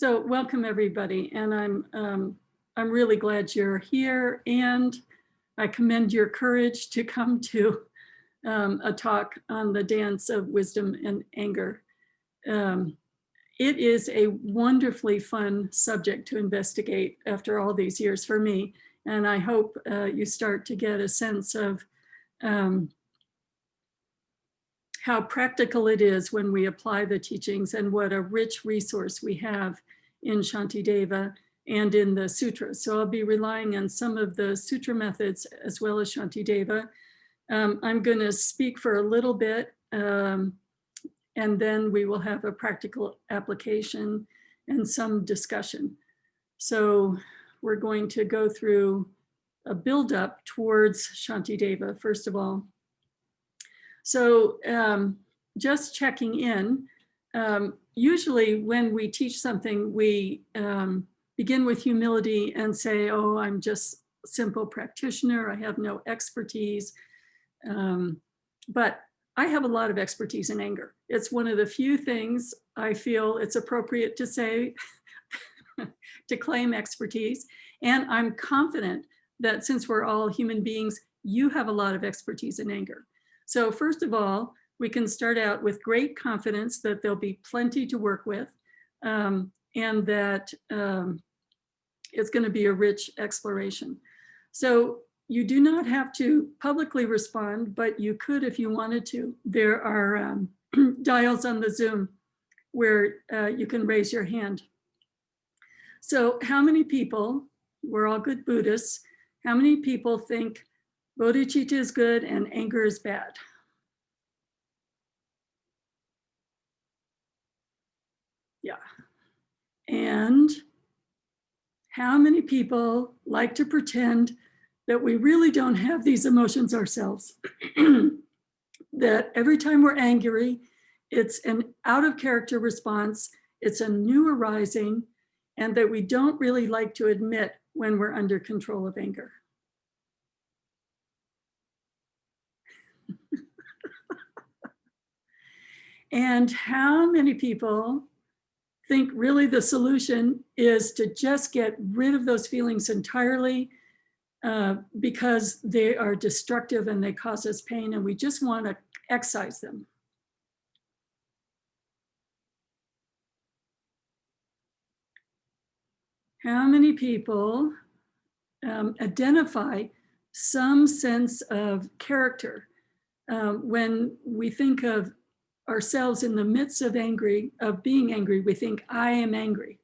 So welcome everybody, and I'm really glad you're here, and I commend your courage to come to a talk on the dance of wisdom and anger. It is a wonderfully fun subject to investigate after all these years for me, and I hope you start to get a sense of how practical it is when we apply the teachings, and what a rich resource we have in Shantideva and in the sutras. So I'll be relying on some of the sutra methods as well as Shantideva. I'm going to speak for a little bit, and then we will have a practical application and some discussion. So we're going to go through a build-up towards Shantideva, first of all. So just checking in, usually when we teach something, we begin with humility and say, oh, I'm just a simple practitioner, I have no expertise. But I have a lot of expertise in anger. It's one of the few things I feel it's appropriate to say, to claim expertise. And I'm confident that since we're all human beings, you have a lot of expertise in anger. So first of all, we can start out with great confidence that there'll be plenty to work with, and that it's going to be a rich exploration. So you do not have to publicly respond, but you could if you wanted to. There are dials on the Zoom where you can raise your hand. So how many people, we're all good Buddhists, how many people think bodhicitta is good and anger is bad? Yeah. And how many people like to pretend that we really don't have these emotions ourselves? That every time we're angry, it's an out of character response, it's a new arising, and that we don't really like to admit when we're under control of anger. And how many people think really the solution is to just get rid of those feelings entirely because they are destructive and they cause us pain, and we just want to excise them? How many people identify some sense of character when we think of ourselves in the midst of being angry? We think, I am angry.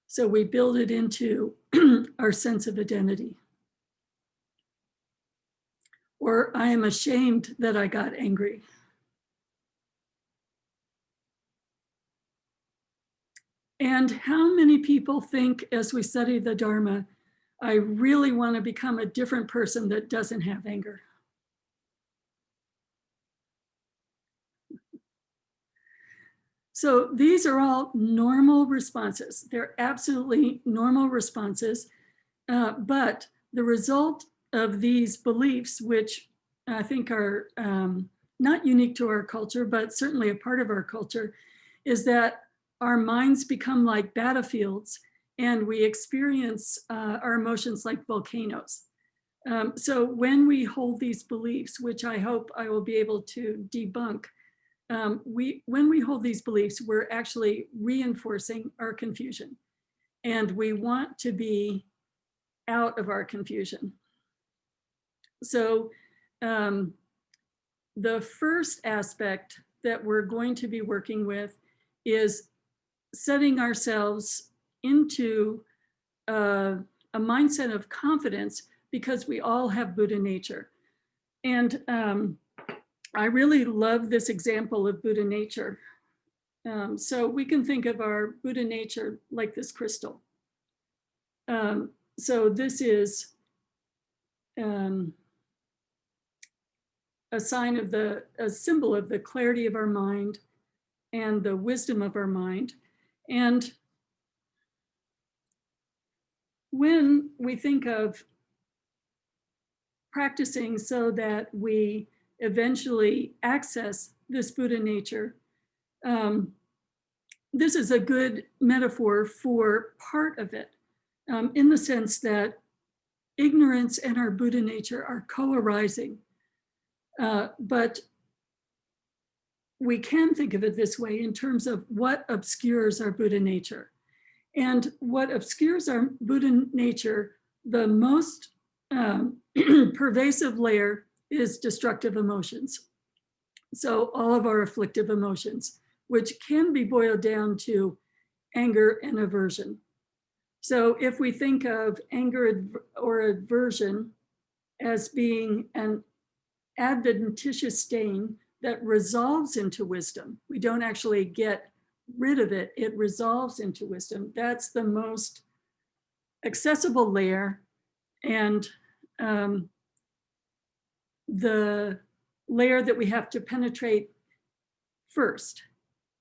So we build it into our sense of identity. Or I am ashamed that I got angry. And how many people think, as we study the Dharma, I really want to become a different person that doesn't have anger? So these are all normal responses. They're absolutely normal responses. But the result of these beliefs, which I think are not unique to our culture, but certainly a part of our culture, is that our minds become like battlefields, and we experience our emotions like volcanoes. So when we hold these beliefs, which I hope I will be able to debunk, when we hold these beliefs, we're actually reinforcing our confusion. And we want to be out of our confusion. So the first aspect that we're going to be working with is setting ourselves into a mindset of confidence, because we all have Buddha nature. And I really love this example of Buddha nature. So we can think of our Buddha nature like this crystal. So this is a symbol of the clarity of our mind and the wisdom of our mind. And when we think of practicing so that we eventually access this Buddha nature, this is a good metaphor for part of it, in the sense that ignorance and our Buddha nature are co-arising. But we can think of it this way in terms of what obscures our Buddha nature. And what obscures our Buddha nature, the most pervasive layer is destructive emotions. So all of our afflictive emotions, which can be boiled down to anger and aversion. So if we think of anger or aversion as being an adventitious stain that resolves into wisdom, we don't actually get rid of it, it resolves into wisdom. That's the most accessible layer, and the layer that we have to penetrate first.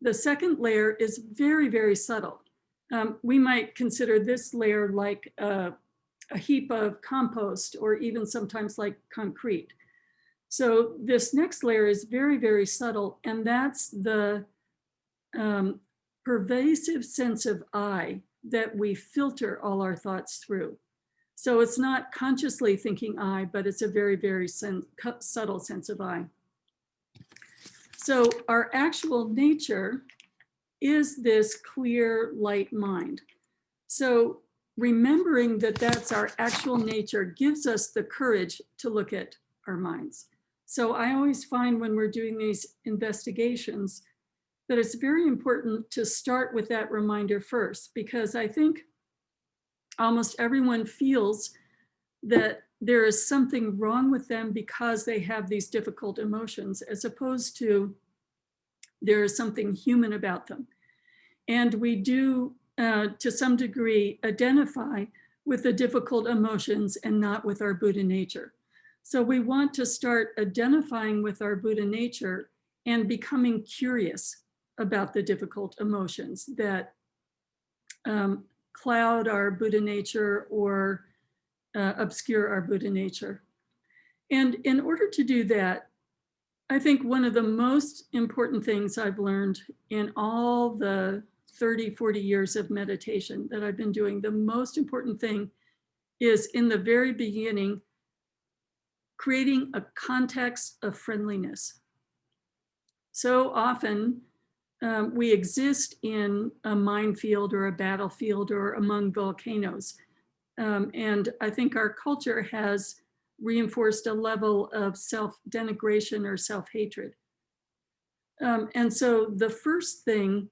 The second layer is very, very subtle. We might consider this layer like a heap of compost, or even sometimes like concrete. So this next layer is very, very subtle, and that's the pervasive sense of I that we filter all our thoughts through. So it's not consciously thinking I, but it's a very, very subtle sense of I. So our actual nature is this clear, light mind. So remembering that that's our actual nature gives us the courage to look at our minds. So I always find when we're doing these investigations that it's very important to start with that reminder first, because I think almost everyone feels that there is something wrong with them because they have these difficult emotions, as opposed to there is something human about them. And we do, to some degree, identify with the difficult emotions and not with our Buddha nature. So we want to start identifying with our Buddha nature and becoming curious about the difficult emotions that cloud our Buddha nature or obscure our Buddha nature. And in order to do that, I think one of the most important things I've learned in all the 30, 40 years of meditation that I've been doing, the most important thing is in the very beginning, creating a context of friendliness. So often we exist in a minefield or a battlefield or among volcanoes. And I think our culture has reinforced a level of self-denigration or self-hatred. And so the first thing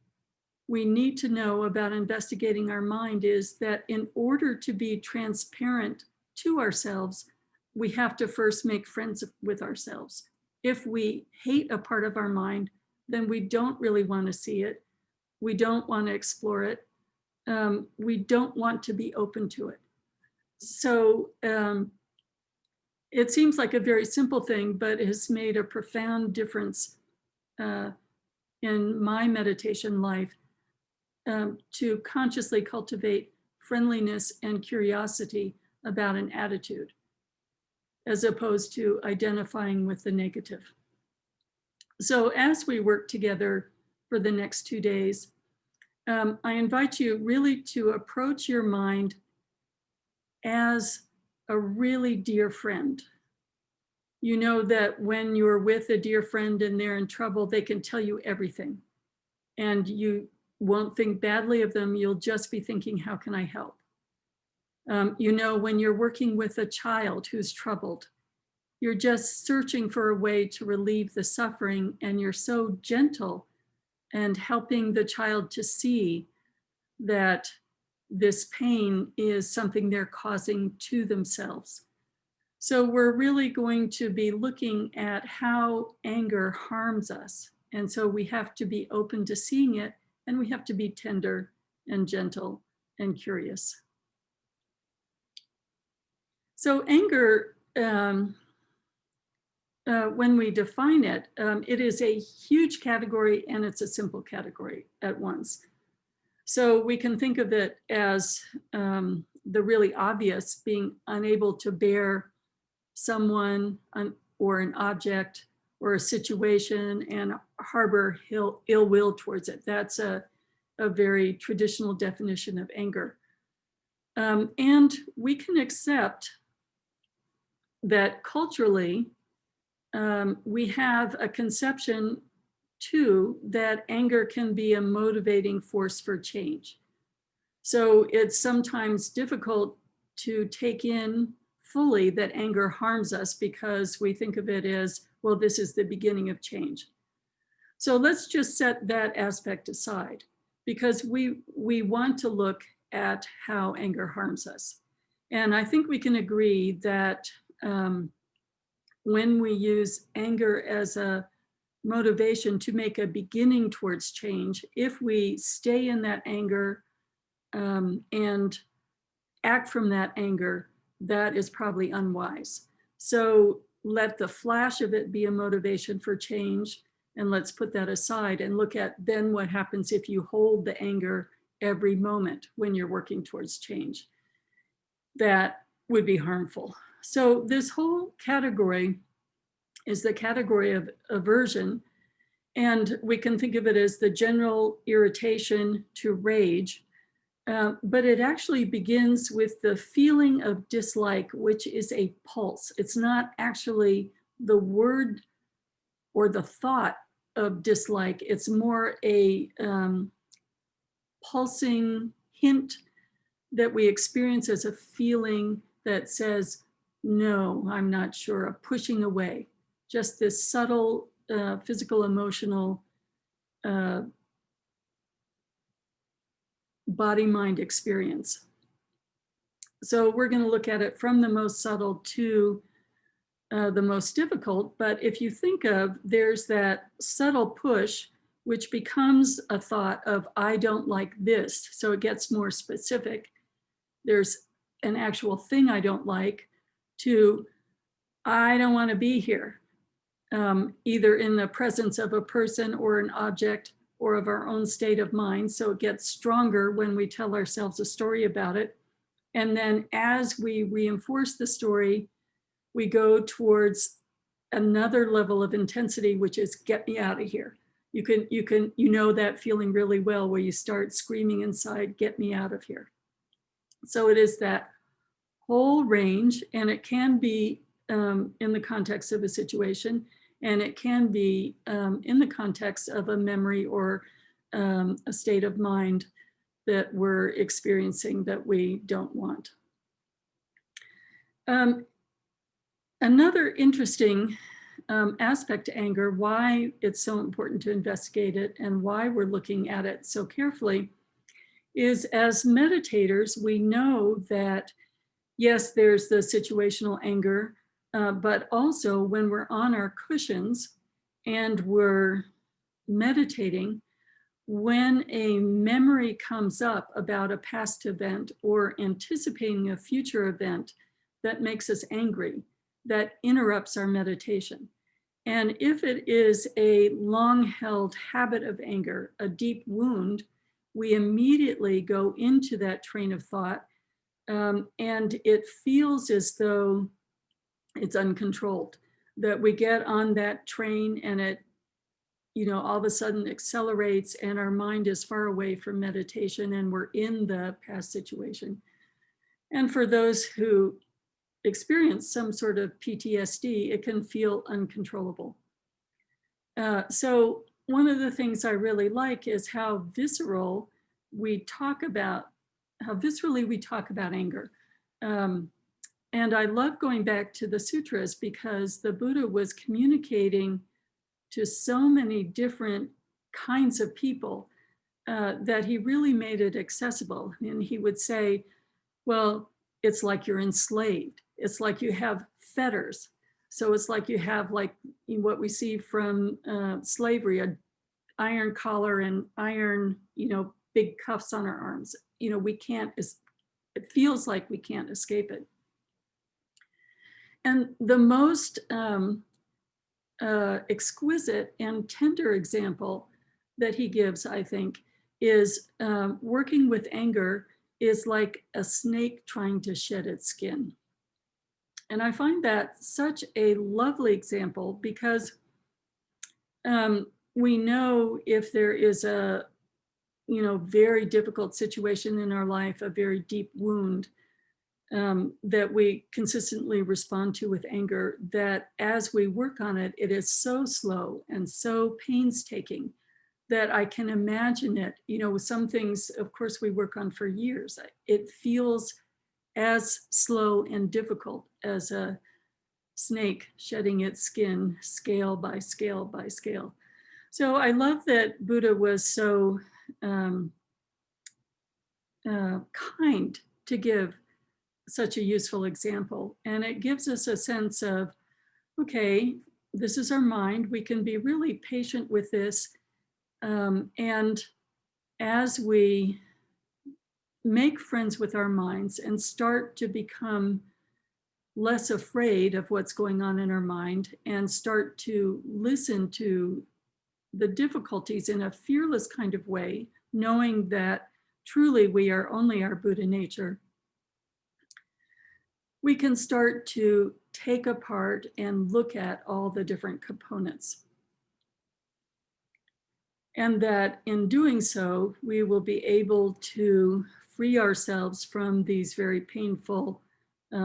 we need to know about investigating our mind is that in order to be transparent to ourselves, we have to first make friends with ourselves. If we hate a part of our mind, then we don't really want to see it. We don't want to explore it. We don't want to be open to it. So it seems like a very simple thing, but it has made a profound difference in my meditation life to consciously cultivate friendliness and curiosity about an attitude, as opposed to identifying with the negative. So as we work together for the next 2 days, I invite you really to approach your mind as a really dear friend. You know that when you're with a dear friend and they're in trouble, they can tell you everything. And you won't think badly of them, you'll just be thinking, how can I help? You know, when you're working with a child who's troubled, you're just searching for a way to relieve the suffering, and you're so gentle and helping the child to see that this pain is something they're causing to themselves. So we're really going to be looking at how anger harms us. And so we have to be open to seeing it, and we have to be tender and gentle and curious. So anger, when we define it, it is a huge category and it's a simple category at once. So we can think of it as the really obvious, being unable to bear someone or an object or a situation and harbor ill will towards it. That's a a very traditional definition of anger. And we can accept that culturally, we have a conception too that anger can be a motivating force for change. So it's sometimes difficult to take in fully that anger harms us because we think of it as, well, this is the beginning of change. So let's just set that aspect aside because we want to look at how anger harms us. And I think we can agree that when we use anger as a motivation to make a beginning towards change, if we stay in that anger and act from that anger, that is probably unwise. So let the flash of it be a motivation for change, and let's put that aside and look at then what happens if you hold the anger every moment when you're working towards change. That would be harmful. So this whole category is the category of aversion, and we can think of it as the general irritation to rage, but it actually begins with the feeling of dislike, which is a pulse. It's not actually the word or the thought of dislike. It's more a pulsing hint that we experience as a feeling that says, no, I'm not sure, a pushing away. Just this subtle physical, emotional body-mind experience. So we're going to look at it from the most subtle to the most difficult. But if you think of, there's that subtle push, which becomes a thought of, I don't like this. So it gets more specific. There's an actual thing I don't like, to, I don't want to be here, either in the presence of a person or an object or of our own state of mind. So it gets stronger when we tell ourselves a story about it. And then as we reinforce the story, we go towards another level of intensity, which is get me out of here. You know that feeling really well, where you start screaming inside, get me out of here. So it is that whole range, and it can be in the context of a situation, and it can be in the context of a memory or a state of mind that we're experiencing that we don't want. Another interesting aspect to anger, why it's so important to investigate it and why we're looking at it so carefully, is as meditators, we know that, yes, there's the situational anger, but also when we're on our cushions and we're meditating, when a memory comes up about a past event or anticipating a future event that makes us angry, that interrupts our meditation. And if it is a long-held habit of anger, a deep wound, we immediately go into that train of thought, and it feels as though it's uncontrolled, that we get on that train and it, all of a sudden accelerates and our mind is far away from meditation and we're in the past situation. And for those who experience some sort of PTSD, it can feel uncontrollable. So one of the things I really like is how viscerally we talk about anger. And I love going back to the sutras because the Buddha was communicating to so many different kinds of people that he really made it accessible. And he would say, well, it's like you're enslaved. It's like you have fetters. So it's like you have, like what we see from slavery, an iron collar and iron, big cuffs on our arms. We can't, it feels like we can't escape it. And the most exquisite and tender example that he gives, I think, is working with anger is like a snake trying to shed its skin. And I find that such a lovely example because we know if there is a very difficult situation in our life, a very deep wound, that we consistently respond to with anger, that as we work on it, it is so slow and so painstaking that I can imagine it. With some things, of course, we work on for years. It feels as slow and difficult as a snake shedding its skin, scale by scale by scale. So I love that Buddha was so kind to give such a useful example. And it gives us a sense of, okay, this is our mind. We can be really patient with this. And as we make friends with our minds and start to become less afraid of what's going on in our mind and start to listen to the difficulties in a fearless kind of way, knowing that truly we are only our Buddha nature, we can start to take apart and look at all the different components. And that in doing so, we will be able to free ourselves from these very painful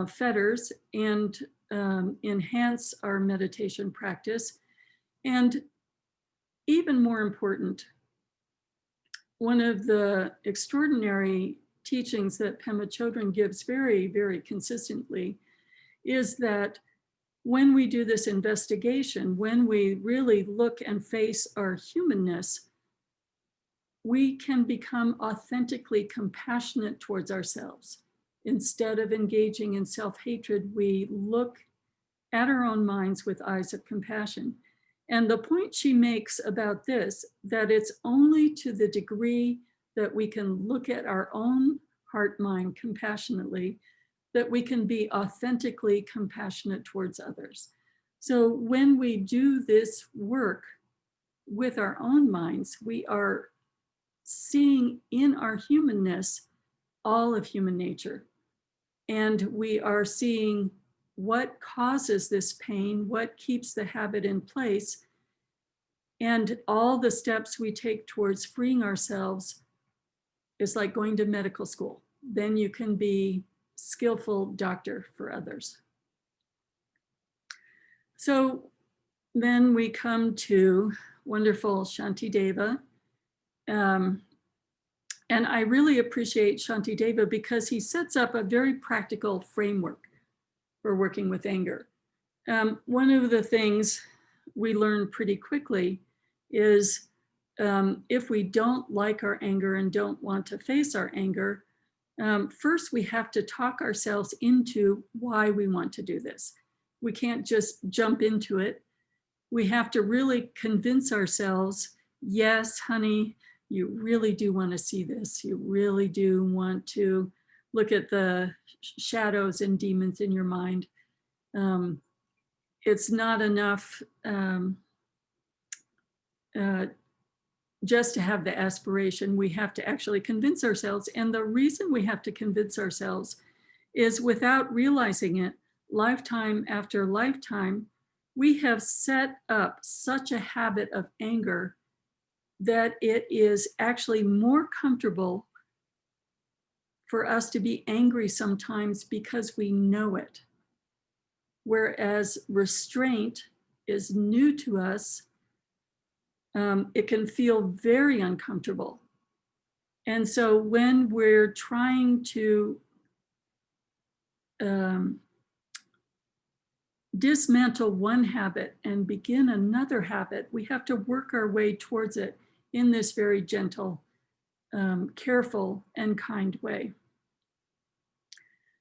fetters and enhance our meditation practice. And even more important, one of the extraordinary teachings that Pema Chodron gives very, very consistently is that when we do this investigation, when we really look and face our humanness, we can become authentically compassionate towards ourselves. Instead of engaging in self-hatred, we look at our own minds with eyes of compassion. And the point she makes about this, that it's only to the degree that we can look at our own heart mind compassionately that we can be authentically compassionate towards others. So when we do this work with our own minds, we are seeing in our humanness all of human nature. And we are seeing what causes this pain, what keeps the habit in place, and all the steps we take towards freeing ourselves is like going to medical school. Then you can be skillful doctor for others. So then we come to wonderful Shantideva. And I really appreciate Shantideva because he sets up a very practical framework for working with anger. One of the things we learn pretty quickly is if we don't like our anger and don't want to face our anger, first we have to talk ourselves into why we want to do this. We can't just jump into it. We have to really convince ourselves, yes, honey, you really do want to see this. You really do want to look at the shadows and demons in your mind. It's not enough just to have the aspiration. We have to actually convince ourselves. And the reason we have to convince ourselves is without realizing it, lifetime after lifetime, we have set up such a habit of anger that it is actually more comfortable for us to be angry sometimes because we know it. Whereas restraint is new to us, it can feel very uncomfortable. And so when we're trying to dismantle one habit and begin another habit, we have to work our way towards it in this very gentle, careful, and kind way.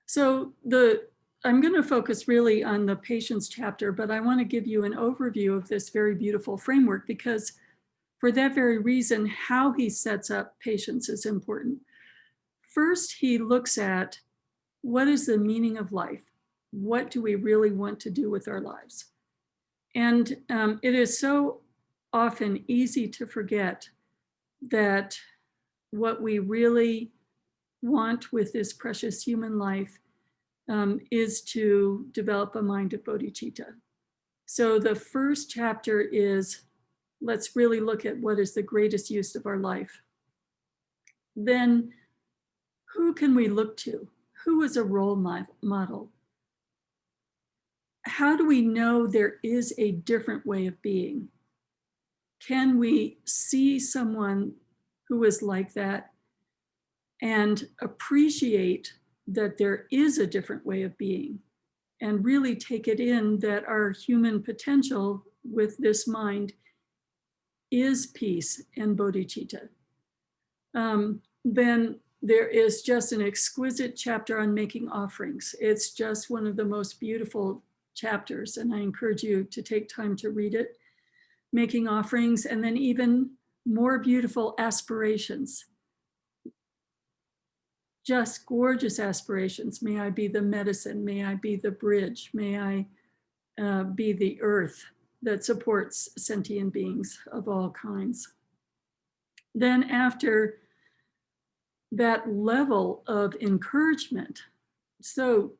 So I'm going to focus really on the patience chapter, but I want to give you an overview of this very beautiful framework because for that very reason, how he sets up patience is important. First, he looks at what is the meaning of life? What do we really want to do with our lives? And it is so often easy to forget that what we really want with this precious human life is to develop a mind of bodhicitta. So the first chapter is, let's really look at what is the greatest use of our life. then who can we look to? Who is a role model? How do we know there is a different way of being? Can we see someone who is like that and appreciate that there is a different way of being, and really take it in that our human potential with this mind is peace and bodhicitta? Then there is just an exquisite chapter on making offerings. It's just one of the most beautiful chapters, and I encourage you to take time to read it. Making offerings, and then even more beautiful aspirations. Just gorgeous aspirations. May I be the medicine, may I be the bridge, may I be the earth that supports sentient beings of all kinds. Then after that level of encouragement, so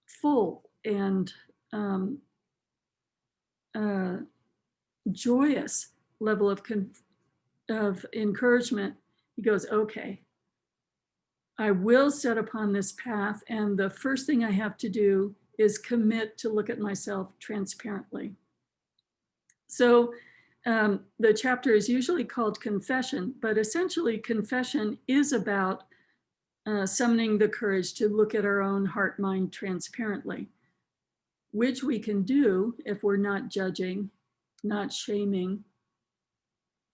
full and joyous level of encouragement, he goes, okay, I will set upon this path, and the first thing I have to do is commit to look at myself transparently. So the chapter is usually called confession, but essentially confession is about summoning the courage to look at our own heart mind transparently, which we can do if we're not judging, not shaming,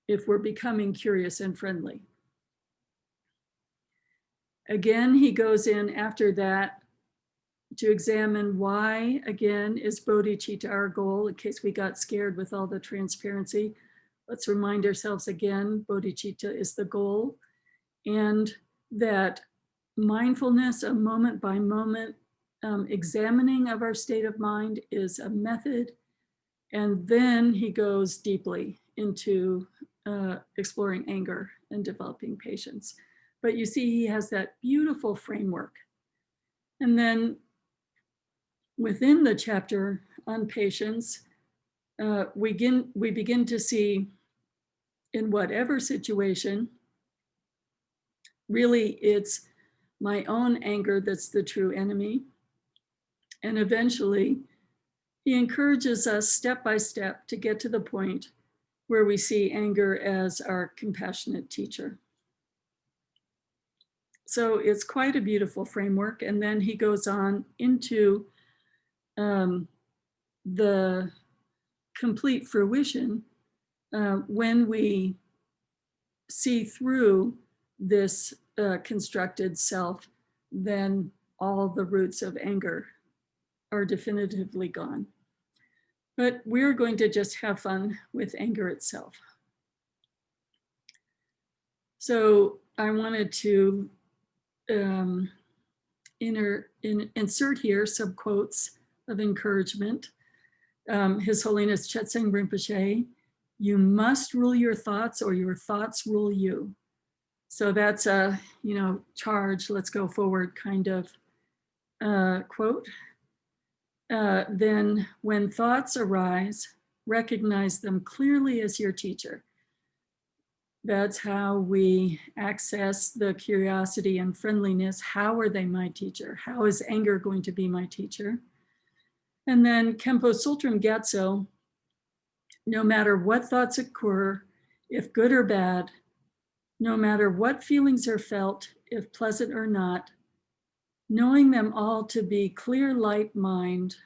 if we're becoming curious and friendly. Again, he goes in after that to examine why, again, is bodhicitta our goal, in case we got scared with all the transparency. Let's remind ourselves again, bodhicitta is the goal, and that mindfulness, a moment by moment examining of our state of mind is a method. And then he goes deeply into exploring anger and developing patience. But you see, he has that beautiful framework. And then within the chapter on patience, we begin to see in whatever situation, really it's my own anger that's the true enemy. And eventually, he encourages us step by step to get to the point where we see anger as our compassionate teacher. So it's quite a beautiful framework. And then he goes on into the complete fruition when we see through this constructed self, then all the roots of anger are definitively gone. But we're going to just have fun with anger itself. So I wanted to insert here some quotes of encouragement. His Holiness Chetseng Rinpoche, you must rule your thoughts or your thoughts rule you. So that's a, charge, let's go forward kind of quote. Then when thoughts arise, recognize them clearly as your teacher. That's how we access the curiosity and friendliness. How are they my teacher? How is anger going to be my teacher? And then Khenpo Sultram Gyatso, no matter what thoughts occur, if good or bad, no matter what feelings are felt, if pleasant or not, knowing them all to be clear light mind,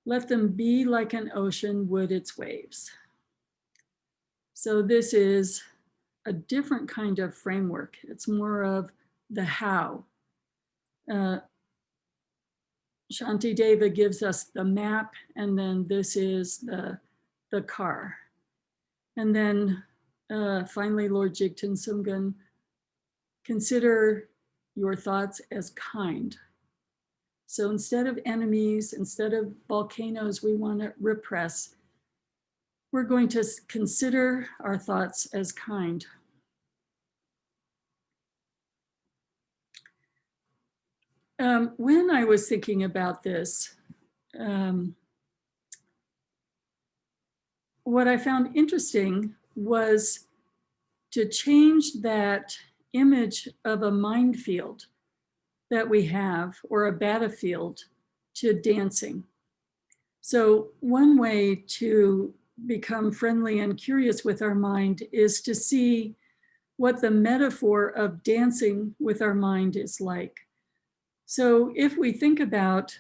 let them be like an ocean would its waves. So this is a different kind of framework. It's more of the how. Shantideva gives us the map, and then this is the car. And then finally, Lord Jigten Sumgun, consider your thoughts as kind. So instead of enemies, instead of volcanoes we want to repress, we're going to consider our thoughts as kind. When I was thinking about this, what I found interesting was to change that image of a minefield that we have, or a battlefield to dancing. So one way to become friendly and curious with our mind is to see what the metaphor of dancing with our mind is like. So if we think about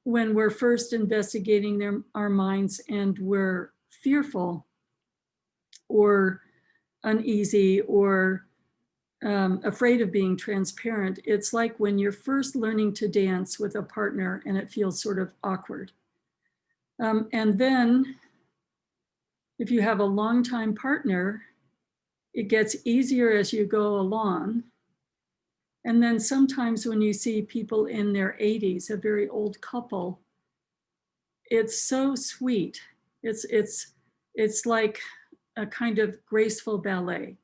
when we're first investigating our minds and we're fearful or uneasy or afraid of being transparent, it's like when you're first learning to dance with a partner and it feels sort of awkward. And then if you have a longtime partner, it gets easier as you go along. And then sometimes when you see people in their 80s, a very old couple, it's so sweet. It's like a kind of graceful ballet.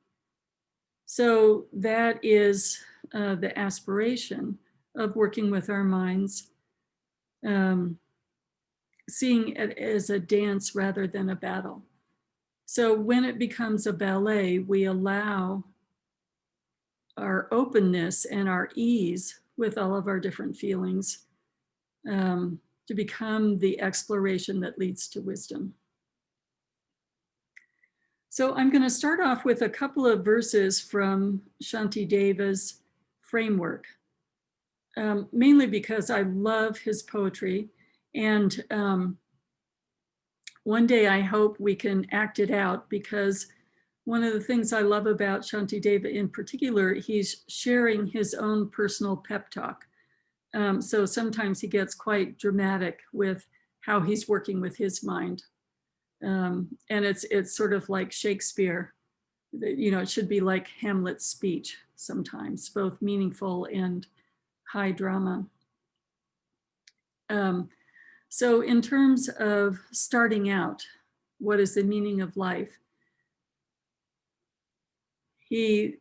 So that is the aspiration of working with our minds, seeing it as a dance rather than a battle. So when it becomes a ballet, we allow our openness and our ease with all of our different feelings to become the exploration that leads to wisdom. So I'm going to start off with a couple of verses from Shantideva's framework, mainly because I love his poetry. And one day I hope we can act it out, because one of the things I love about Shantideva in particular, he's sharing his own personal pep talk. So sometimes he gets quite dramatic with how he's working with his mind. And it's sort of like Shakespeare. It should be like Hamlet's speech sometimes, both meaningful and high drama. So in terms of starting out, what is the meaning of life? He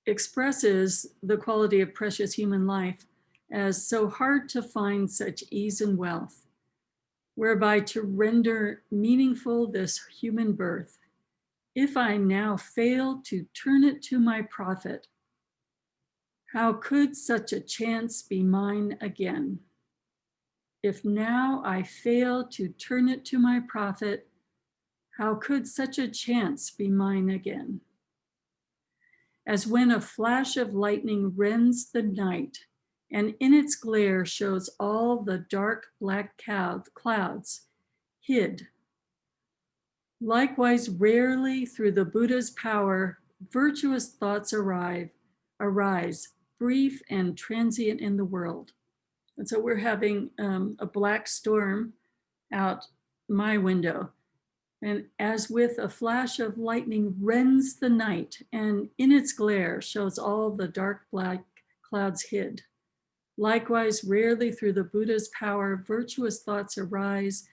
expresses the quality of precious human life as so hard to find such ease and wealth, whereby to render meaningful this human birth. If I now fail to turn it to my profit, how could such a chance be mine again? If now I fail to turn it to my profit, how could such a chance be mine again? As when a flash of lightning rends the night, and in its glare shows all the dark black clouds hid. Likewise, rarely through the Buddha's power, virtuous thoughts arise, brief and transient in the world. And so we're having a black storm out my window. And as with a flash of lightning rends the night, and in its glare shows all the dark black clouds hid. Likewise, rarely through the Buddha's power, virtuous thoughts arise,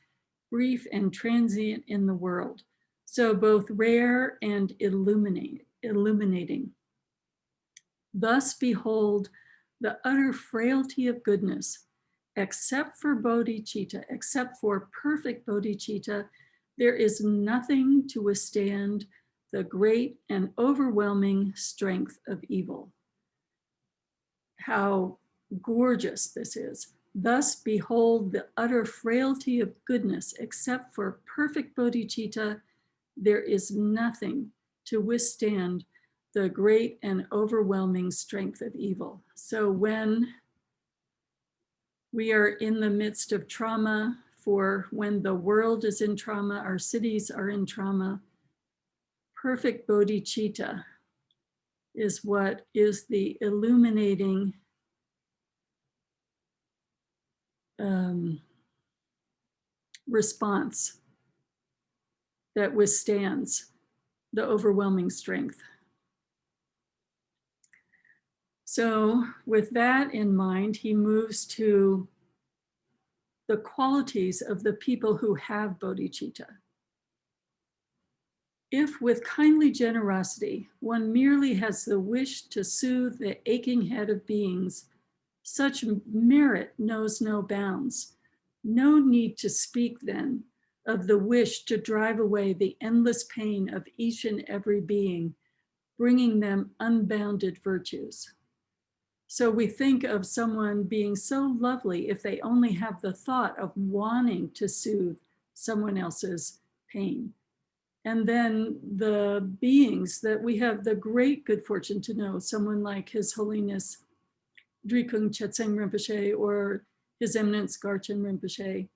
brief and transient in the world. So both rare and illuminating. Thus behold the utter frailty of goodness. Except for bodhicitta, except for perfect bodhicitta, there is nothing to withstand the great and overwhelming strength of evil. How gorgeous this is. Thus behold the utter frailty of goodness. Except for perfect bodhicitta, there is nothing to withstand the great and overwhelming strength of evil. So when we are in the midst of trauma, for when the world is in trauma, our cities are in trauma, perfect bodhicitta is what is the illuminating response that withstands the overwhelming strength. So with that in mind, he moves to the qualities of the people who have bodhicitta. If with kindly generosity, one merely has the wish to soothe the aching head of beings, such merit knows no bounds. No need to speak then of the wish to drive away the endless pain of each and every being, bringing them unbounded virtues. So we think of someone being so lovely if they only have the thought of wanting to soothe someone else's pain. And then the beings that we have the great good fortune to know, someone like His Holiness Drikung Chetseng Rinpoche or His Eminence Garchen Rinpoche,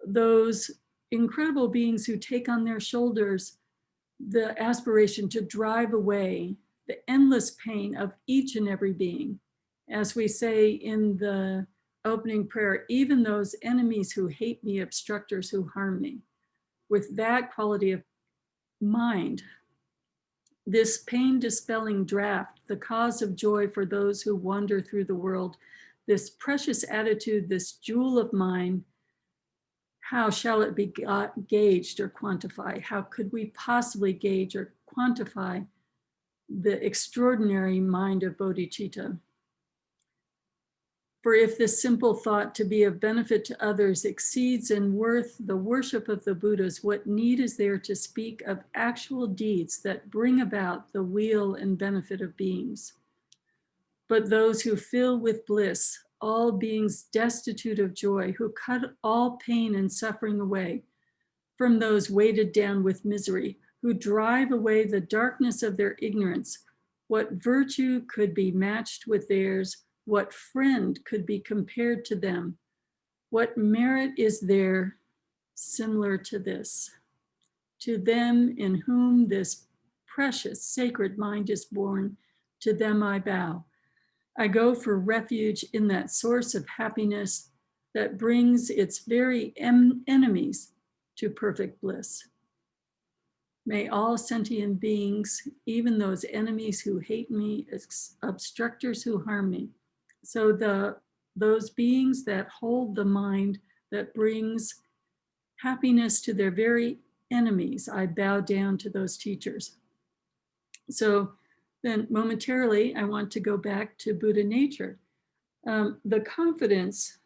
those incredible beings who take on their shoulders the aspiration to drive away the endless pain of each and every being. As we say in the opening prayer, even those enemies who hate me, obstructors who harm me, with that quality of mind, this pain dispelling draft, the cause of joy for those who wander through the world, this precious attitude, this jewel of mine, how shall it be gauged or quantified? How could we possibly gauge or quantify the extraordinary mind of bodhicitta? For if this simple thought to be of benefit to others exceeds in worth the worship of the Buddhas, what need is there to speak of actual deeds that bring about the weal and benefit of beings? But those who fill with bliss all beings destitute of joy, who cut all pain and suffering away from those weighted down with misery, who drive away the darkness of their ignorance, what virtue could be matched with theirs? What friend could be compared to them? What merit is there similar to this? To them in whom this precious sacred mind is born, to them I bow. I go for refuge in that source of happiness that brings its very enemies to perfect bliss. May all sentient beings, even those enemies who hate me, obstructors who harm me, so those beings that hold the mind that brings happiness to their very enemies, I bow down to those teachers. So then momentarily, I want to go back to Buddha nature. The confidence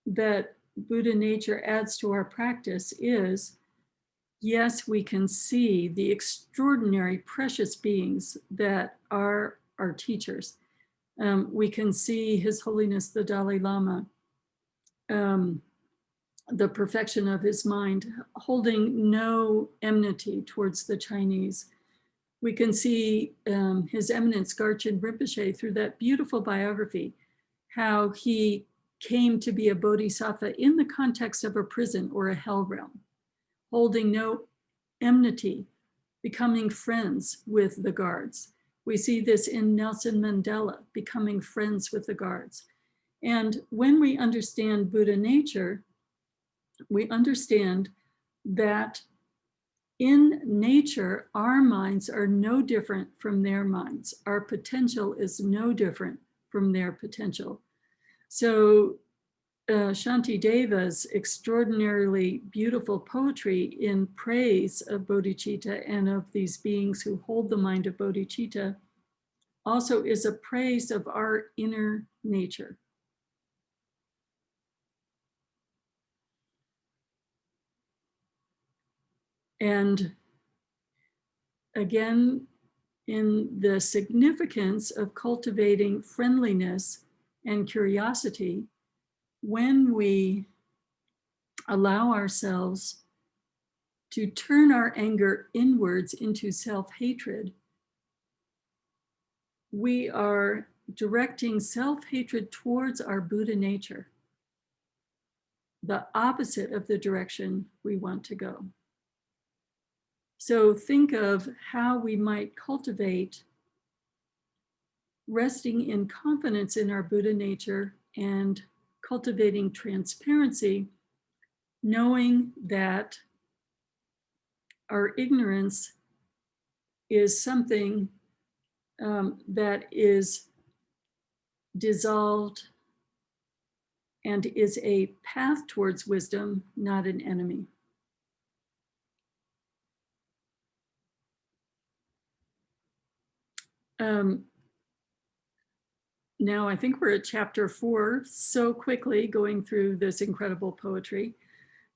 that Buddha nature adds to our practice is, yes, we can see the extraordinary precious beings that are our teachers. We can see His Holiness the Dalai Lama, the perfection of his mind, holding no enmity towards the Chinese. We can see His Eminence Garchen Rinpoche through that beautiful biography, how he came to be a bodhisattva in the context of a prison or a hell realm, holding no enmity, becoming friends with the guards. We see this in Nelson Mandela, becoming friends with the guards. And when we understand Buddha nature, we understand that in nature, our minds are no different from their minds. Our potential is no different from their potential. So Shanti Deva's extraordinarily beautiful poetry in praise of bodhicitta and of these beings who hold the mind of bodhicitta also is a praise of our inner nature. And again, in the significance of cultivating friendliness and curiosity, when we allow ourselves to turn our anger inwards into self-hatred, we are directing self-hatred towards our Buddha nature, the opposite of the direction we want to go. So think of how we might cultivate resting in confidence in our Buddha nature and cultivating transparency, knowing that our ignorance is something that is dissolved and is a path towards wisdom, not an enemy. Now I think we're at chapter 4, so quickly going through this incredible poetry.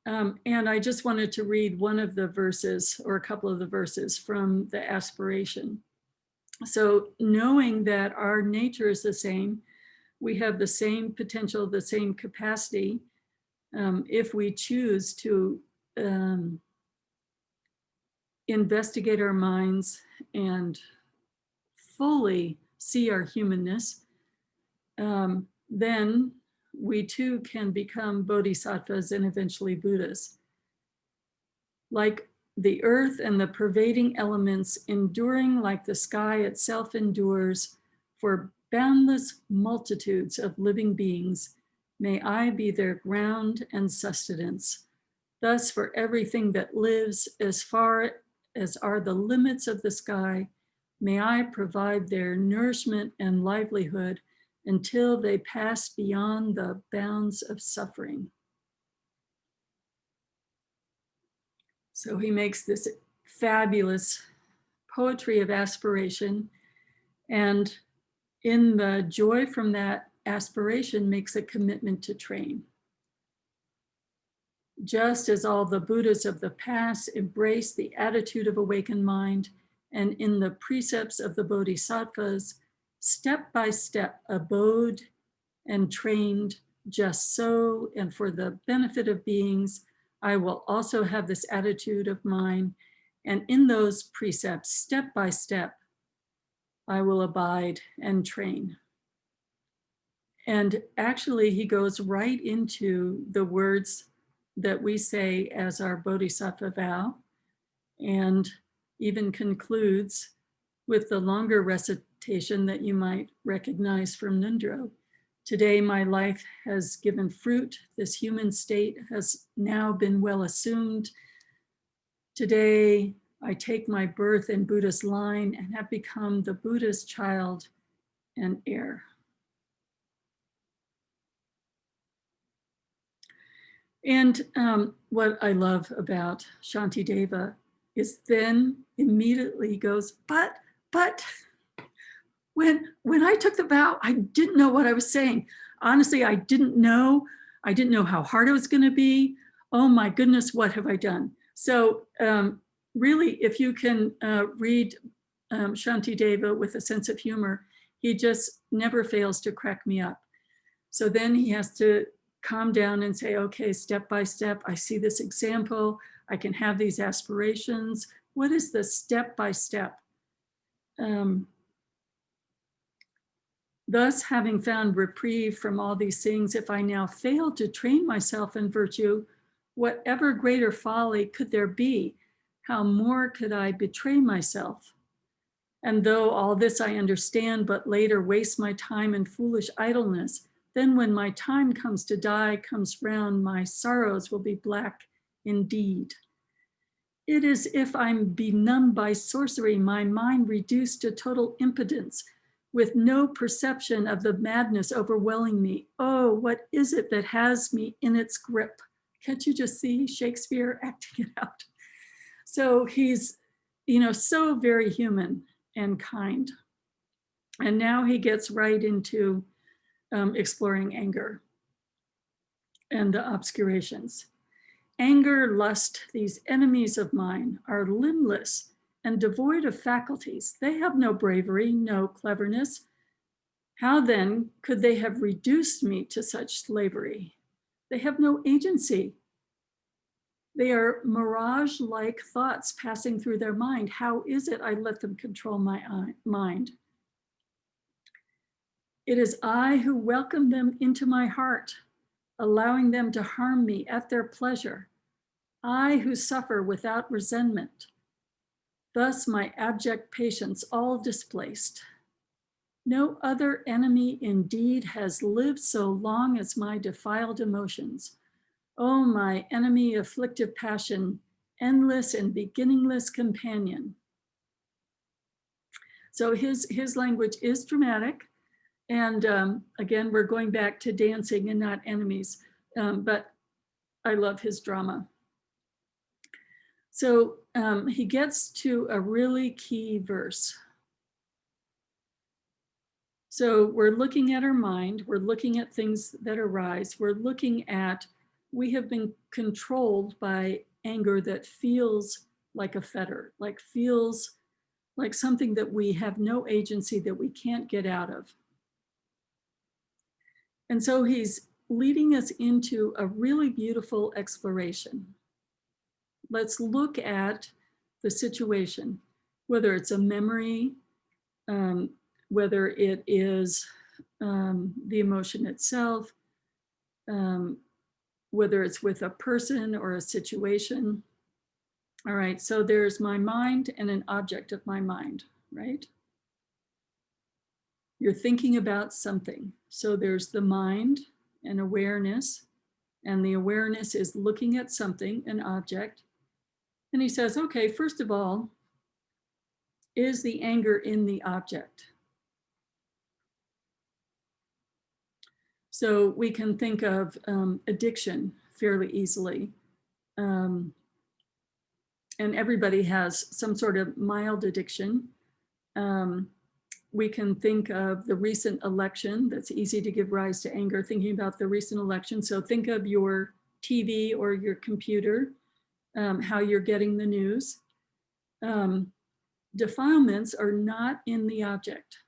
And I just wanted to read one of the verses or a couple of the verses from the aspiration. So knowing that our nature is the same, we have the same potential, the same capacity, if we choose to investigate our minds and fully see our humanness, then we too can become bodhisattvas and eventually Buddhas. Like the earth and the pervading elements, enduring like the sky itself endures, for boundless multitudes of living beings, may I be their ground and sustenance. Thus, for everything that lives, as far as are the limits of the sky, may I provide their nourishment and livelihood until they pass beyond the bounds of suffering. So he makes this fabulous poetry of aspiration, and in the joy from that aspiration makes a commitment to train. Just as all the Buddhas of the past embraced the attitude of awakened mind, and in the precepts of the bodhisattvas, step by step abode and trained, just so, and for the benefit of beings, I will also have this attitude of mine, and in those precepts, step by step, I will abide and train. And actually, he goes right into the words that we say as our bodhisattva vow, and even concludes with the longer recitation that you might recognize from Nunnery. Today, my life has given fruit. This human state has now been well assumed. Today, I take my birth in Buddha's line and have become the Buddha's child and heir. And what I love about Shantideva is then immediately goes, but when I took the vow, I didn't know what I was saying. Honestly, I didn't know how hard it was going to be. Oh my goodness, what have I done? So really, if you can read Shantideva with a sense of humor, he just never fails to crack me up. So then he has to calm down and say, okay, step by step, I see this example, I can have these aspirations. What is the step by step? Thus, having found reprieve from all these things, if I now fail to train myself in virtue, whatever greater folly could there be? How more could I betray myself? And though all this I understand, but later waste my time in foolish idleness, then when my time comes to die, comes round, my sorrows will be black indeed. It is if I'm benumbed by sorcery, my mind reduced to total impotence, with no perception of the madness overwhelming me. Oh, what is it that has me in its grip? Can't you just see Shakespeare acting it out? So he's, so very human and kind. And now he gets right into exploring anger and the obscurations. Anger, lust, these enemies of mine, are limbless and devoid of faculties. They have no bravery, no cleverness. How then could they have reduced me to such slavery? They have no agency. They are mirage-like thoughts passing through their mind. How is it I let them control my mind? It is I who welcome them into my heart, allowing them to harm me at their pleasure. I who suffer without resentment. Thus my abject patience all displaced. No other enemy indeed has lived so long as my defiled emotions. Oh, my enemy, afflictive passion, endless and beginningless companion. So his language is dramatic. And again, we're going back to dancing and not enemies, but I love his drama. So he gets to a really key verse. So we're looking at our mind, we're looking at things that arise, we're looking at, we have been controlled by anger that feels like a fetter, like feels like something that we have no agency, that we can't get out of. And so he's leading us into a really beautiful exploration. Let's look at the situation, whether it's a memory, whether it is the emotion itself, whether it's with a person or a situation. All right, so there's my mind and an object of my mind, right? You're thinking about something. So there's the mind and awareness, and the awareness is looking at something, an object. And he says, okay, first of all, is the anger in the object? So we can think of addiction fairly easily. And everybody has some sort of mild addiction. We can think of the recent election. That's easy to give rise to anger, thinking about the recent election. So think of your TV or your computer, how you're getting the news. Defilements are not in the object.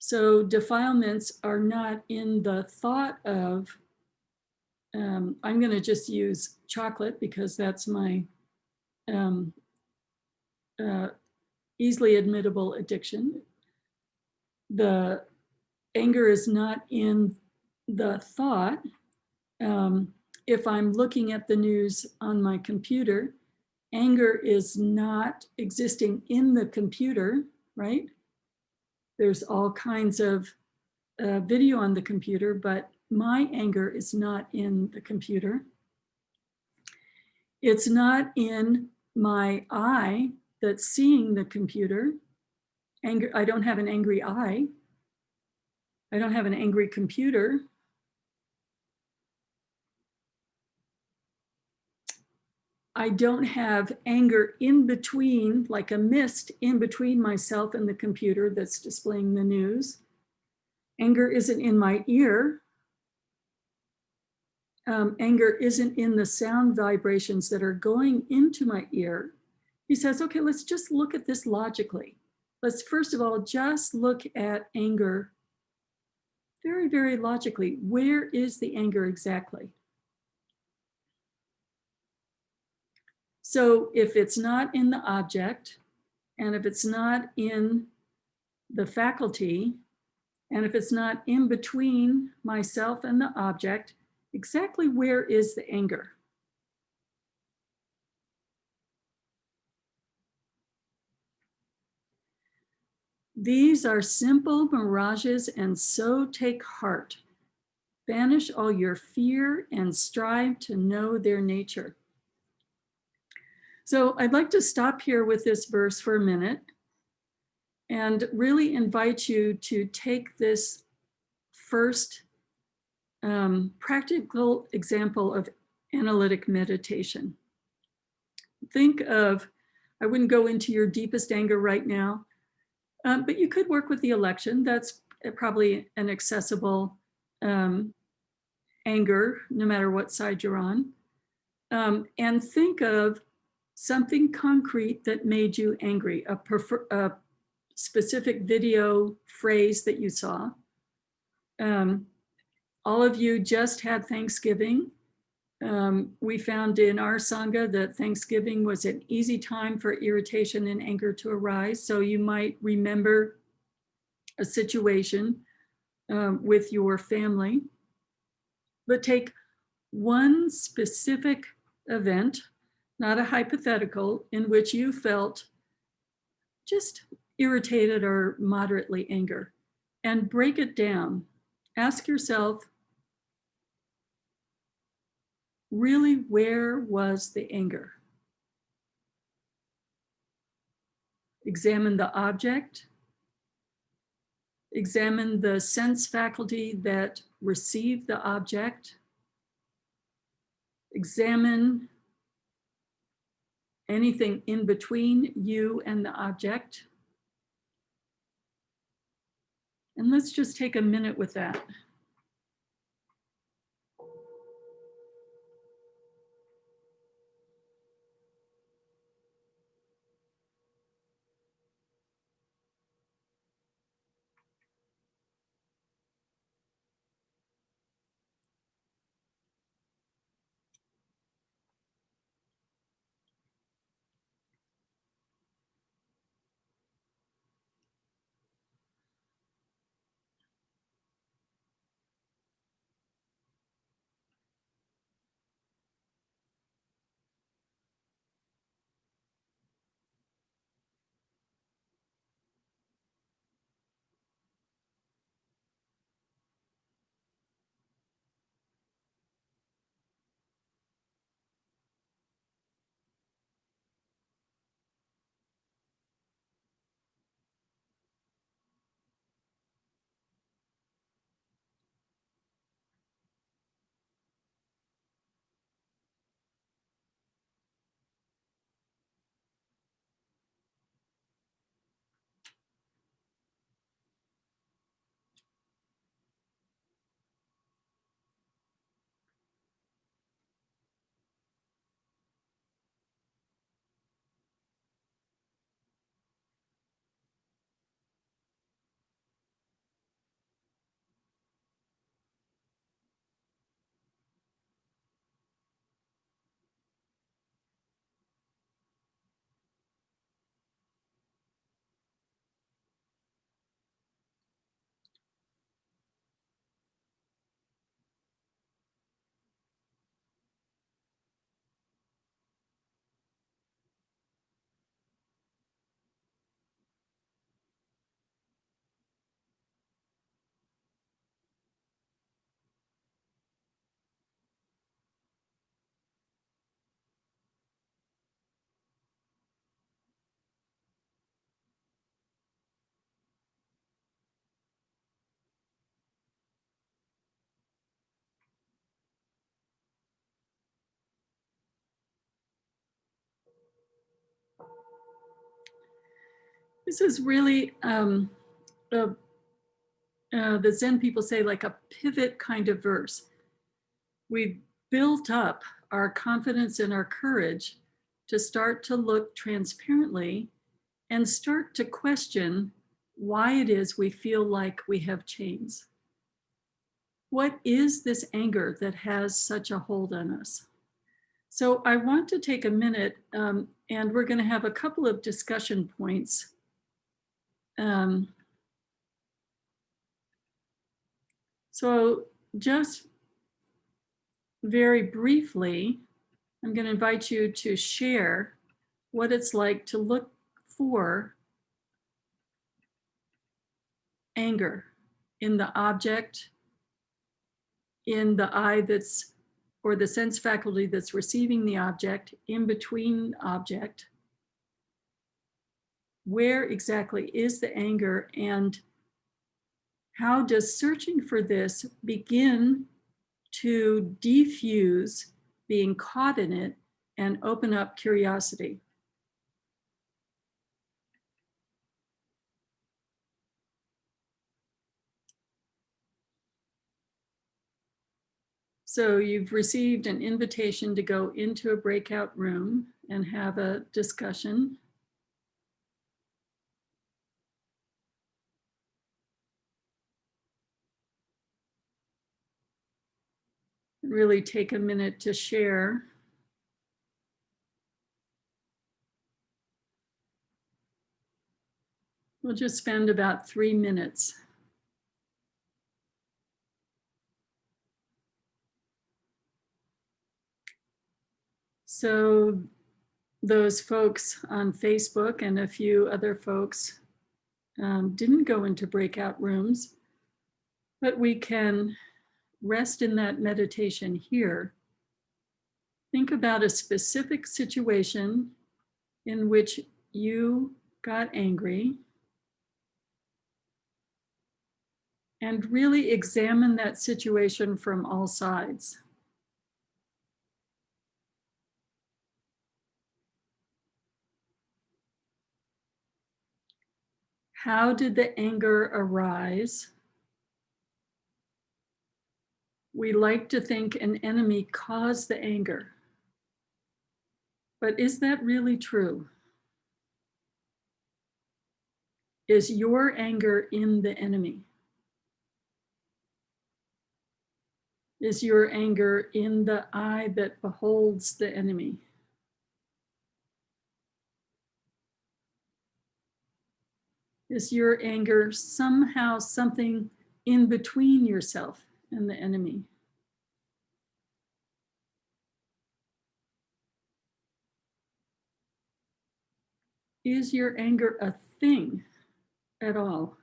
So defilements are not in the thought of, I'm going to just use chocolate because that's my easily admittable addiction. The anger is not in the thought. If I'm looking at the news on my computer, anger is not existing in the computer, right? There's all kinds of video on the computer, but my anger is not in the computer. It's not in my eye that's seeing the computer. Anger, I don't have an angry eye. I don't have an angry computer. I don't have anger in between, like a mist in between myself and the computer that's displaying the news. Anger isn't in my ear. Anger isn't in the sound vibrations that are going into my ear. He says, okay, let's just look at this logically. Let's first of all just look at anger very, very logically. Where is the anger exactly? So if it's not in the object, and if it's not in the faculty, and if it's not in between myself and the object, exactly where is the anger? These are simple mirages, and so take heart. Banish all your fear and strive to know their nature. So I'd like to stop here with this verse for a minute and really invite you to take this first practical example of analytic meditation. Think of, I wouldn't go into your deepest anger right now, but you could work with the election. That's probably an accessible anger, no matter what side you're on. And think of something concrete that made you angry, a specific video phrase that you saw. All of you just had Thanksgiving. We found in our Sangha that Thanksgiving was an easy time for irritation and anger to arise. So you might remember a situation with your family, but take one specific event, not a hypothetical, in which you felt just irritated or moderately angry, and break it down. Ask yourself, really, where was the anger? Examine the object. Examine the sense faculty that received the object. Examine anything in between you and the object. And let's just take a minute with that. This is really, the Zen people say, like a pivot kind of verse. We've built up our confidence and our courage to start to look transparently and start to question why it is we feel like we have chains. What is this anger that has such a hold on us? So I want to take a minute, and we're going to have a couple of discussion points. So just very briefly, I'm going to invite you to share what it's like to look for anger in the object, in the eye that's, or the sense faculty that's receiving the object, in between object. Where exactly is the anger, and how does searching for this begin to defuse being caught in it and open up curiosity? So you've received an invitation to go into a breakout room and have a discussion. Really take a minute to share. We'll just spend about 3 minutes. So those folks on Facebook and a few other folks didn't go into breakout rooms, but we can rest in that meditation here. Think about a specific situation in which you got angry, and really examine that situation from all sides. How did the anger arise? We like to think an enemy caused the anger. But is that really true? Is your anger in the enemy? Is your anger in the eye that beholds the enemy? Is your anger somehow something in between yourself and the enemy? Is your anger a thing at all?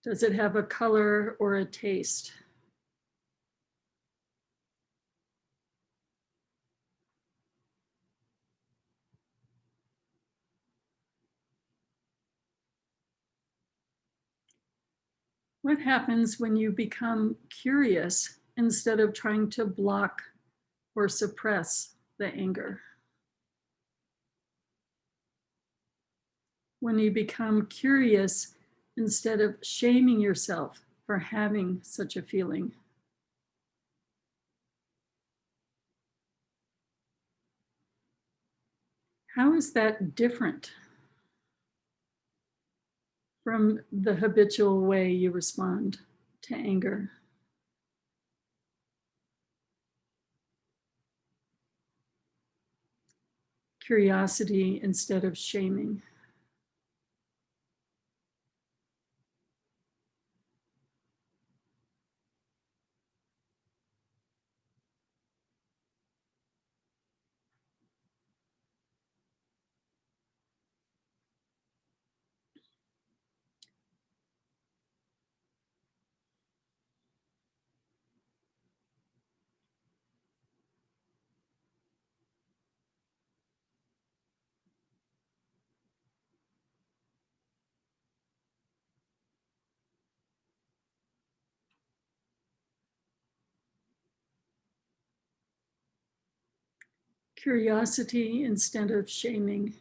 Does it have a color or a taste? What happens when you become curious instead of trying to block or suppress the anger? When you become curious instead of shaming yourself for having such a feeling? How is that different from the habitual way you respond to anger? Curiosity instead of shaming. curiosity instead of shaming.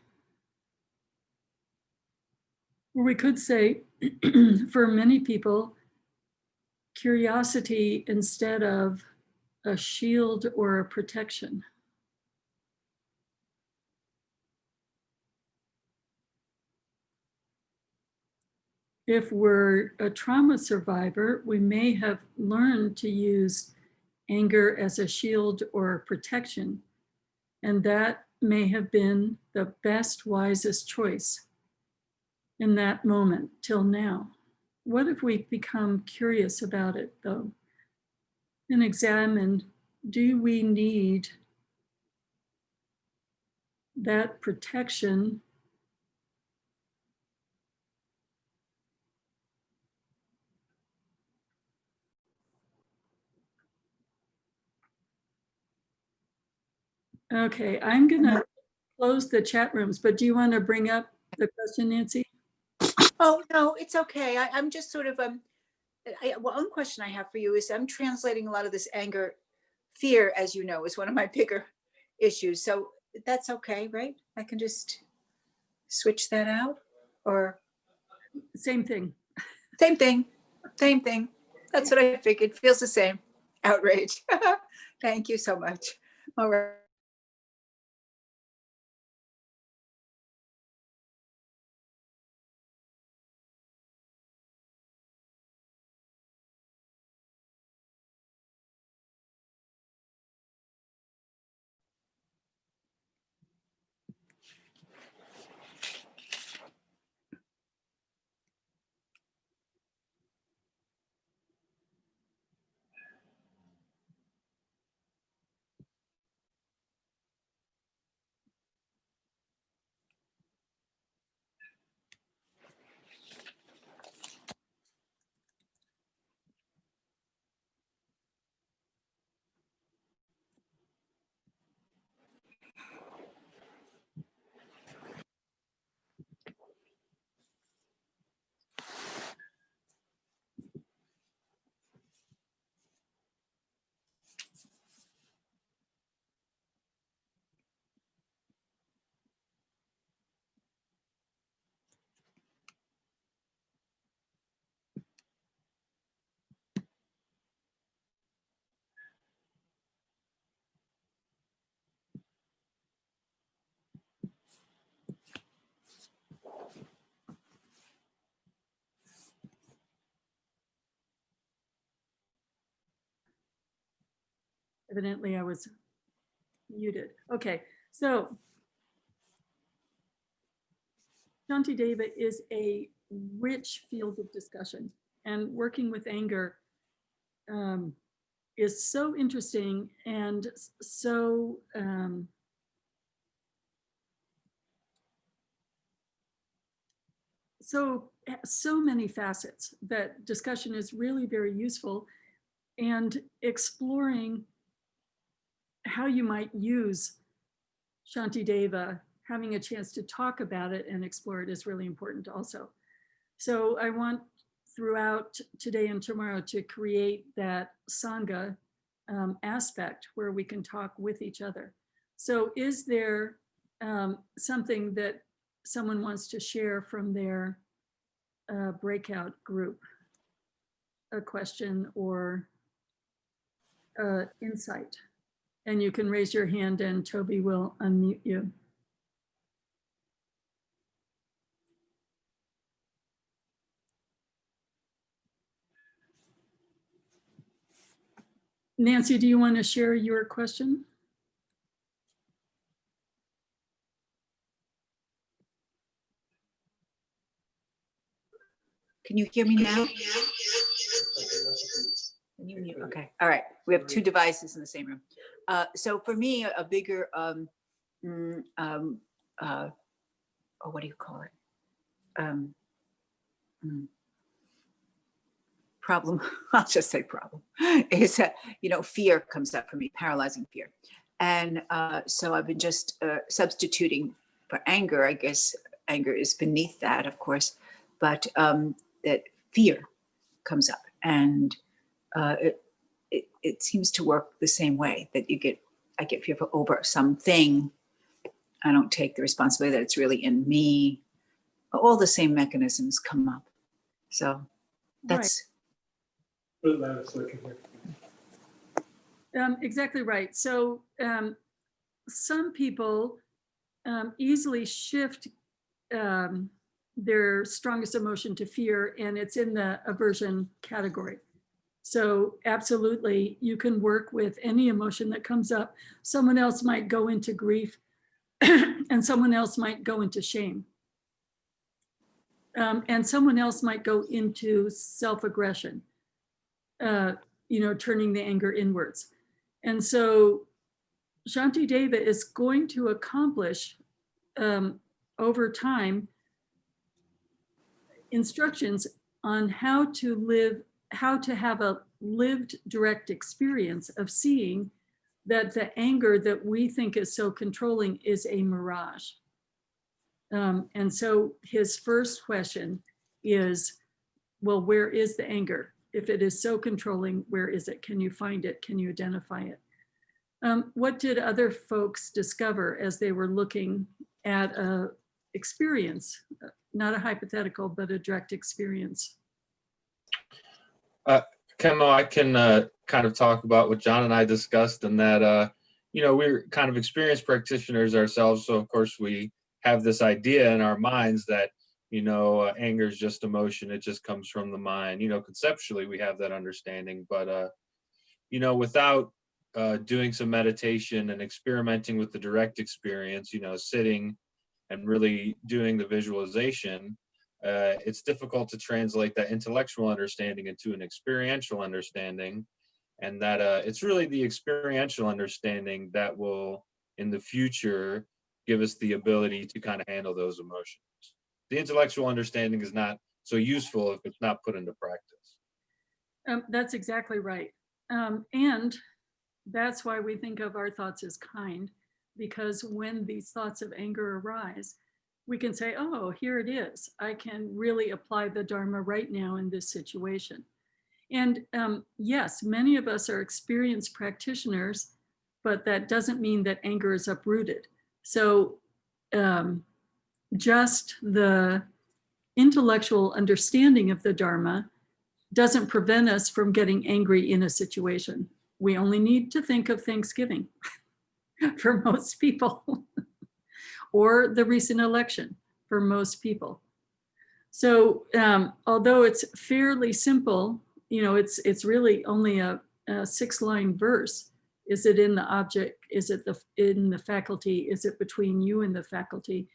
Or we could say, for many people, curiosity instead of a shield or a protection. If we're a trauma survivor, we may have learned to use anger as a shield or a protection, and that may have been the best, wisest choice in that moment till now. What if we become curious about it, though, and examine, do we need that protection Okay, I'm gonna close the chat rooms, but do you want to bring up the question, Nancy? Oh, no, it's okay. I'm just sort of, one question I have for you is I'm translating a lot of this anger. Fear, as you know, is one of my bigger issues. So that's okay, right? I can just switch that out, or Same thing. same thing, same thing. That's what I figured. Feels the same. Outrage. Thank you so much. All right. Evidently, I was muted. Okay, so Shantideva is a rich field of discussion, and working with anger is so interesting and so so many facets that discussion is really very useful, and exploring how you might use Shantideva, having a chance to talk about it and explore it is really important also. So I want throughout today and tomorrow to create that Sangha aspect where we can talk with each other. So is there something that someone wants to share from their breakout group? A question or insight? And you can raise your hand and Toby will unmute you. Nancy, do you want to share your question? Can you hear me now? Okay. All right. We have two devices in the same room. So for me, a bigger, what do you call it? Problem, I'll just say problem, is that, fear comes up for me, paralyzing fear. And so I've been just substituting for anger. I guess anger is beneath that, of course, but that fear comes up, and it seems to work the same way, that you get I get fearful over something, I don't take the responsibility that it's really in me. All the same mechanisms come up. So that's exactly right. So some people easily shift their strongest emotion to fear, and it's in the aversion category. So absolutely, you can work with any emotion that comes up. Someone else might go into grief and someone else might go into shame. And someone else might go into self-aggression, turning the anger inwards. And so Shantideva is going to accomplish over time instructions on how to have a lived direct experience of seeing that the anger that we think is so controlling is a mirage. And so his first question is, well, where is the anger? If it is so controlling, where is it? Can you find it? Can you identify it? What did other folks discover as they were looking at a experience, not a hypothetical, but a direct experience? Khenmo, I can kind of talk about what John and I discussed, and that, we're kind of experienced practitioners ourselves. So of course we have this idea in our minds that, anger is just emotion. It just comes from the mind. Conceptually we have that understanding, but, without doing some meditation and experimenting with the direct experience, sitting and really doing the visualization, it's difficult to translate that intellectual understanding into an experiential understanding, and that it's really the experiential understanding that will, in the future, give us the ability to kind of handle those emotions. The intellectual understanding is not so useful if it's not put into practice. That's exactly right. And that's why we think of our thoughts as kind, because when these thoughts of anger arise, we can say, oh, here it is. I can really apply the Dharma right now in this situation. And yes, many of us are experienced practitioners, but that doesn't mean that anger is uprooted. So just the intellectual understanding of the Dharma doesn't prevent us from getting angry in a situation. We only need to think of Thanksgiving for most people, or the recent election for most people. So although it's fairly simple, it's really only a 6-line verse. Is it in the object? Is it in the faculty? Is it between you and the faculty?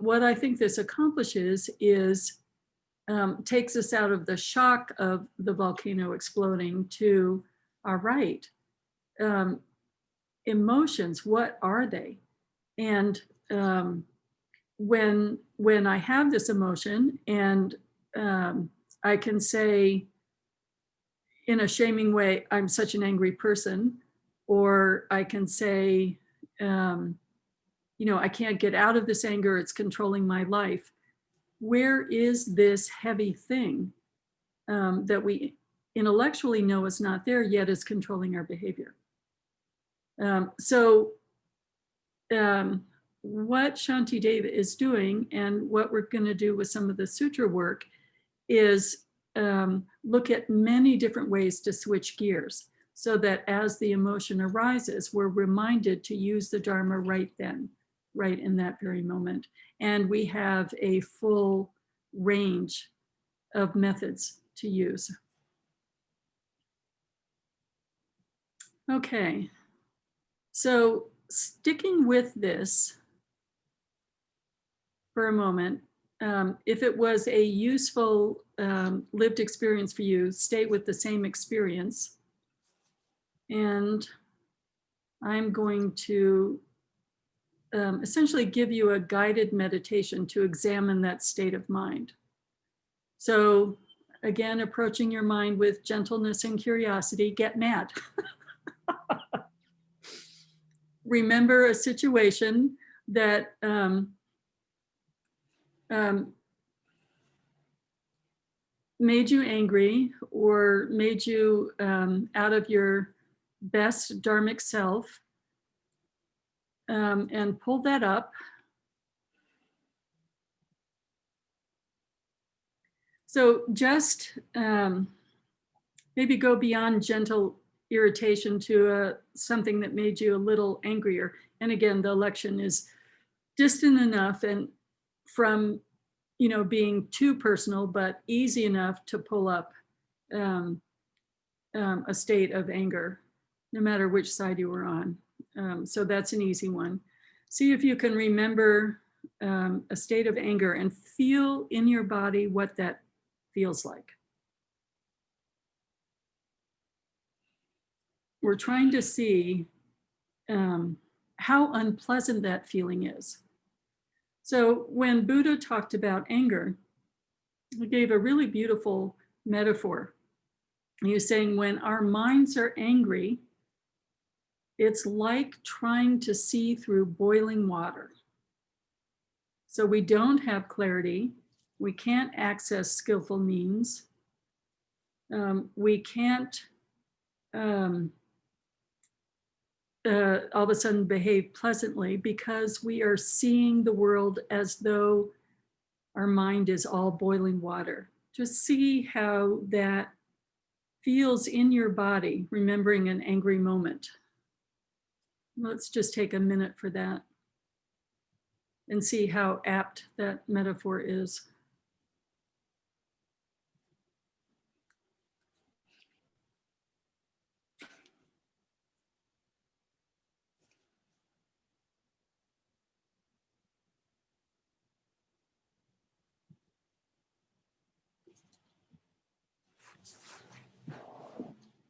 What I think this accomplishes is takes us out of the shock of the volcano exploding to, all right, emotions, what are they? And when I have this emotion and I can say in a shaming way, I'm such an angry person, or I can say, I can't get out of this anger, it's controlling my life. Where is this heavy thing that we intellectually know is not there, yet is controlling our behavior? What Shantideva is doing, and what we're going to do with some of the sutra work, is look at many different ways to switch gears, so that as the emotion arises, we're reminded to use the Dharma right then, right in that very moment. And we have a full range of methods to use. Okay, so sticking with this for a moment, if it was a useful lived experience for you, stay with the same experience. And I'm going to essentially give you a guided meditation to examine that state of mind. So again, approaching your mind with gentleness and curiosity, get mad. Remember a situation that made you angry or made you out of your best dharmic self, and pull that up. So just maybe go beyond gentle irritation to something that made you a little angrier. And again, the election is distant enough and from, being too personal, but easy enough to pull up a state of anger, no matter which side you were on. So that's an easy one. See if you can remember a state of anger and feel in your body what that feels like. We're trying to see how unpleasant that feeling is. So when Buddha talked about anger, he gave a really beautiful metaphor. He was saying when our minds are angry, it's like trying to see through boiling water. So we don't have clarity. We can't access skillful means. We can't all of a sudden behave pleasantly because we are seeing the world as though our mind is all boiling water. Just see how that feels in your body, remembering an angry moment. Let's just take a minute for that and see how apt that metaphor is.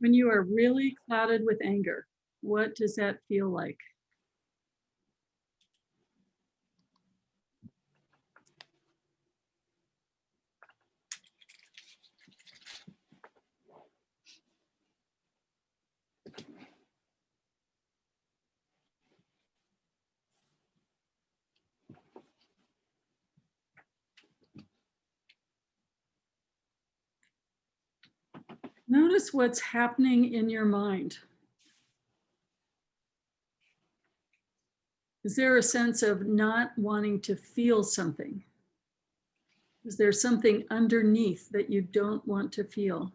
When you are really clouded with anger, what does that feel like? Notice what's happening in your mind. Is there a sense of not wanting to feel something? Is there something underneath that you don't want to feel?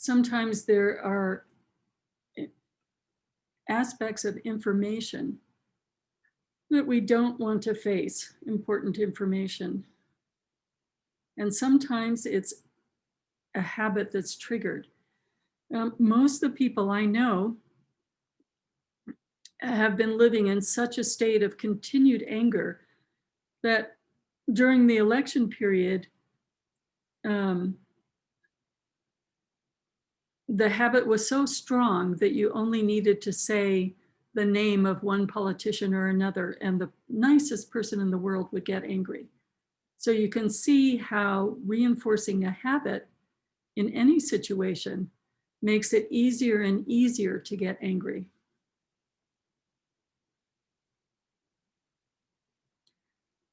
Sometimes there are aspects of information that we don't want to face, important information. And sometimes it's a habit that's triggered. Most of the people I know have been living in such a state of continued anger that during the election period, the habit was so strong that you only needed to say the name of one politician or another, and the nicest person in the world would get angry. So you can see how reinforcing a habit in any situation makes it easier and easier to get angry.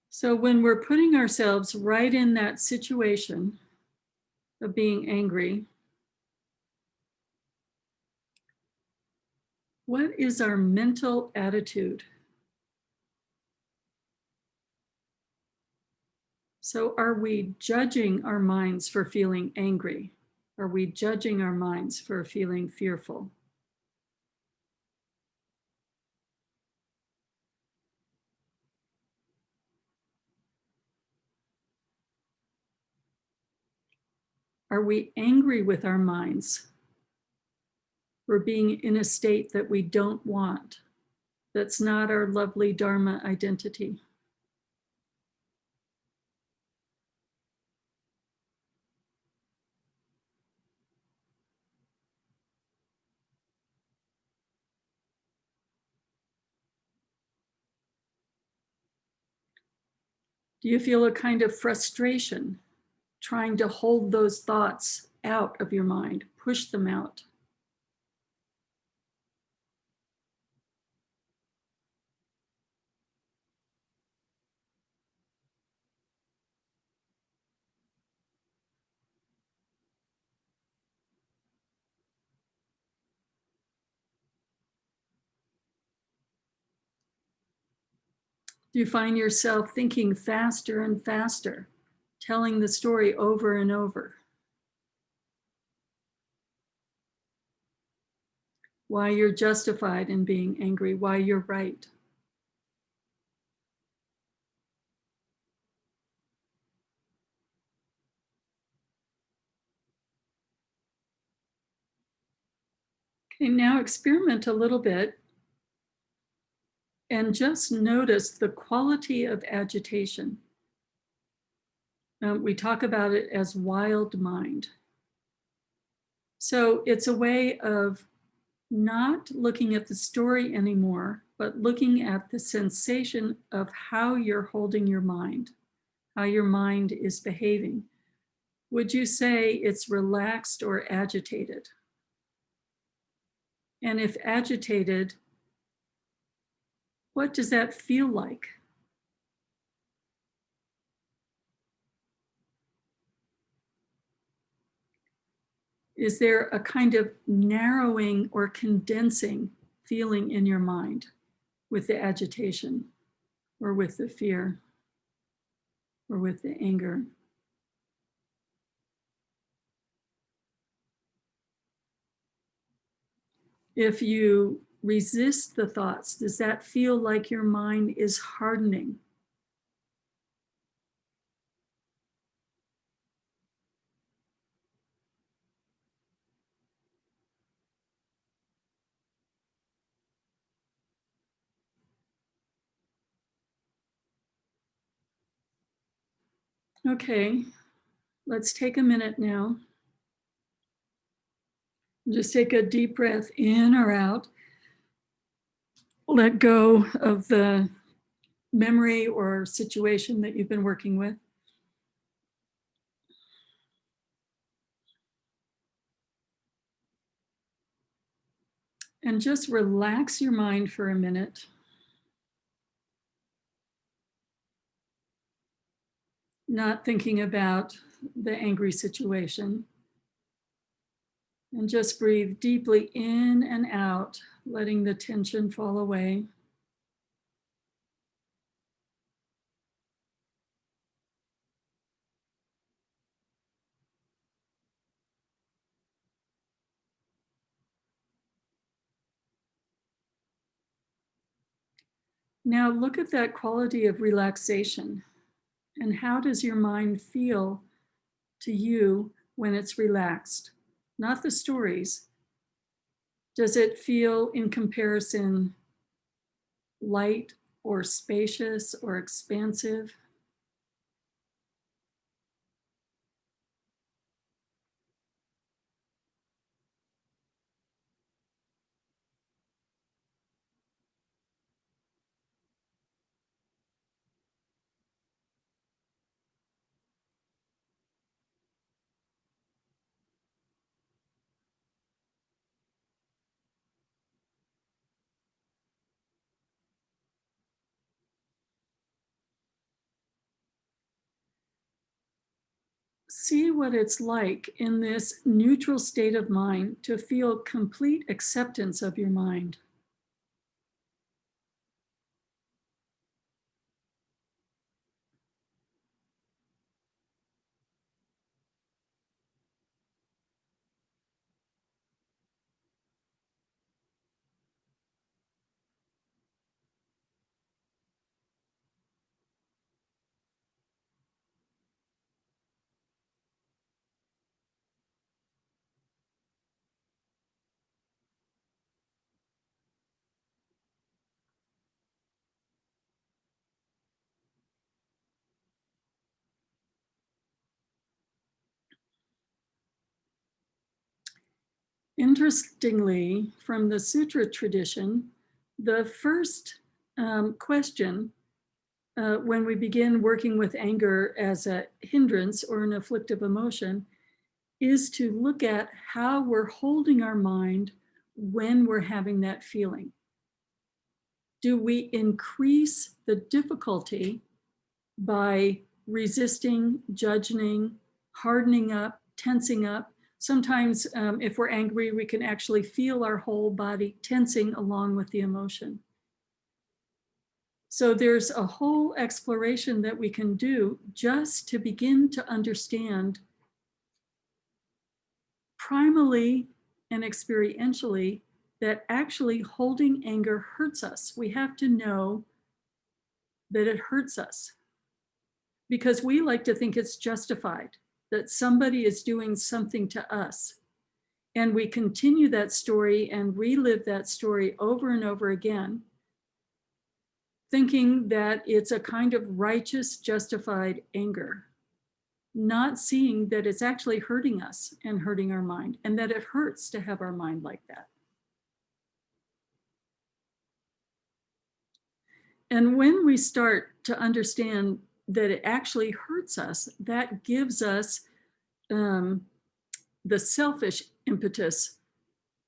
So when we're putting ourselves right in that situation of being angry, what is our mental attitude? So are we judging our minds for feeling angry? Are we judging our minds for feeling fearful? Are we angry with our minds for being in a state that we don't want? That's not our lovely Dharma identity. Do you feel a kind of frustration trying to hold those thoughts out of your mind, push them out. Do you find yourself thinking faster and faster, telling the story over and over? Why you're justified in being angry, why you're right. Okay, now experiment a little bit and just notice the quality of agitation. We talk about it as wild mind. So it's a way of not looking at the story anymore, but looking at the sensation of how you're holding your mind, how your mind is behaving. Would you say it's relaxed or agitated? And if agitated, what does that feel like? Is there a kind of narrowing or condensing feeling in your mind with the agitation or with the fear or with the anger? If you resist the thoughts, does that feel like your mind is hardening? Okay, let's take a minute now. Just take a deep breath in or out. Let go of the memory or situation that you've been working with. And just relax your mind for a minute. Not thinking about the angry situation. And just breathe deeply in and out, letting the tension fall away. Now look at that quality of relaxation. And how does your mind feel to you when it's relaxed? Not the stories. Does it feel in comparison light or spacious or expansive? See what it's like in this neutral state of mind to feel complete acceptance of your mind. Interestingly, from the sutra tradition, the first question when we begin working with anger as a hindrance or an afflictive emotion is to look at how we're holding our mind when we're having that feeling. Do we increase the difficulty by resisting, judging, hardening up, tensing up? Sometimes if we're angry, we can actually feel our whole body tensing along with the emotion. So there's a whole exploration that we can do just to begin to understand primally and experientially that actually holding anger hurts us. We have to know that it hurts us because we like to think it's justified, that somebody is doing something to us. And we continue that story and relive that story over and over again, thinking that it's a kind of righteous, justified anger, not seeing that it's actually hurting us and hurting our mind, and that it hurts to have our mind like that. And when we start to understand that it actually hurts us, that gives us the selfish impetus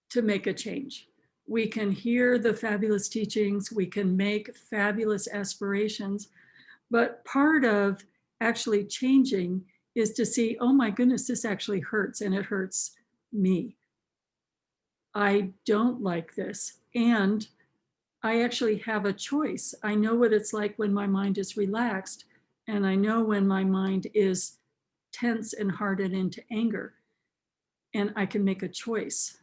to make a change. We can hear the fabulous teachings, we can make fabulous aspirations, but part of actually changing is to see, oh my goodness, this actually hurts and it hurts me. I don't like this. And I actually have a choice. I know what it's like when my mind is relaxed, and I know when my mind is tense and hardened into anger, and I can make a choice.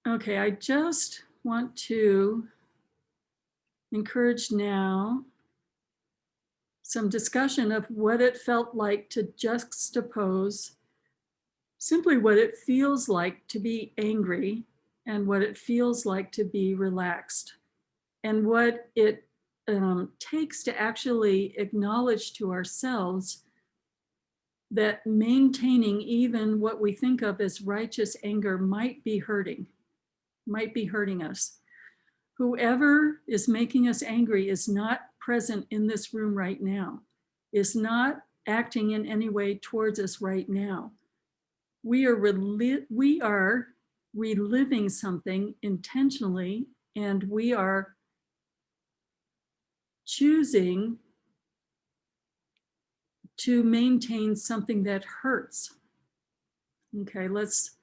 Okay, I just want to encourage now some discussion of what it felt like to juxtapose simply what it feels like to be angry and what it feels like to be relaxed, and what it takes to actually acknowledge to ourselves that maintaining even what we think of as righteous anger might be hurting us. Whoever is making us angry is not present in this room right now, is not acting in any way towards us right now. We are reliving something intentionally, and we are choosing to maintain something that hurts. Okay, let's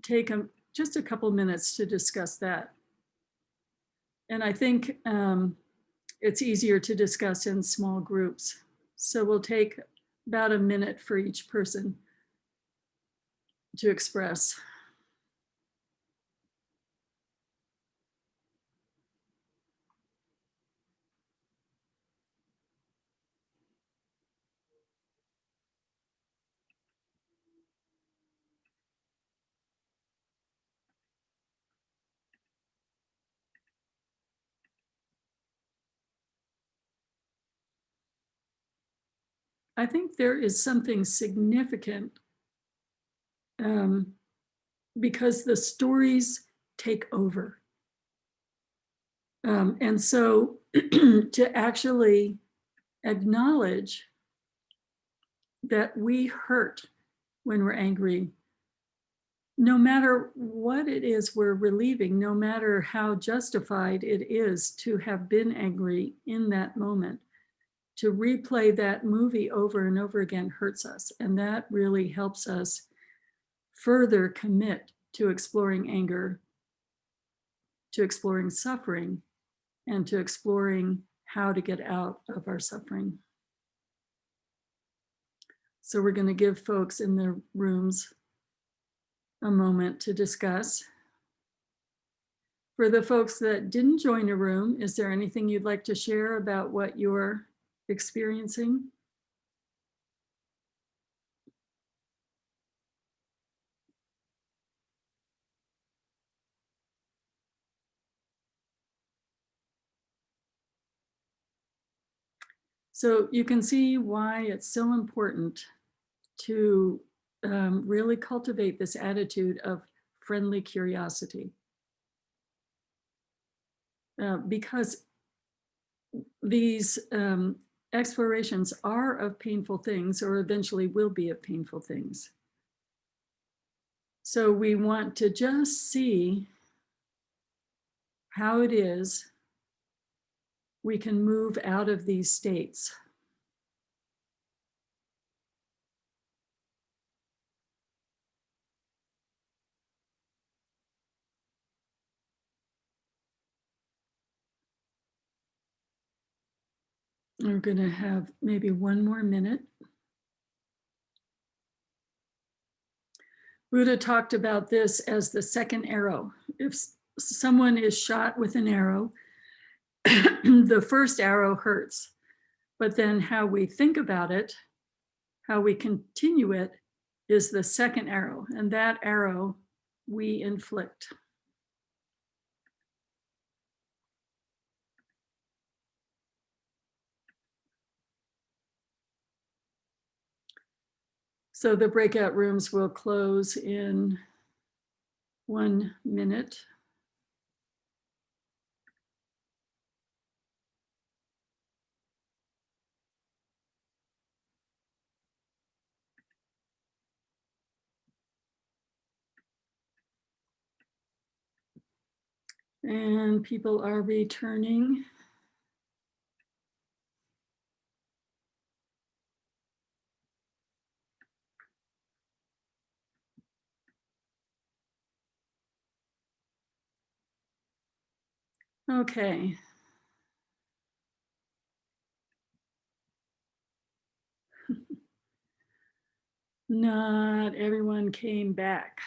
take just a couple minutes to discuss that. And I think it's easier to discuss in small groups. So we'll take about a minute for each person to express. I think there is something significant because the stories take over. And so to actually acknowledge that we hurt when we're angry, no matter what it is we're relieving, no matter how justified it is to have been angry in that moment, to replay that movie over and over again hurts us. And that really helps us further commit to exploring anger, to exploring suffering, and to exploring how to get out of our suffering. So we're going to give folks in their rooms a moment to discuss. For the folks that didn't join a room, is there anything you'd like to share about what you're experiencing? So you can see why it's so important to really cultivate this attitude of friendly curiosity. Because these explorations are of painful things, or eventually will be of painful things. So we want to just see how it is we can move out of these states. We're going to have maybe one more minute. Buddha talked about this as the second arrow. If someone is shot with an arrow, the first arrow hurts, but then how we think about it, how we continue it, is the second arrow, and that arrow we inflict. So the breakout rooms will close in 1 minute. And people are returning. Okay. Not everyone came back.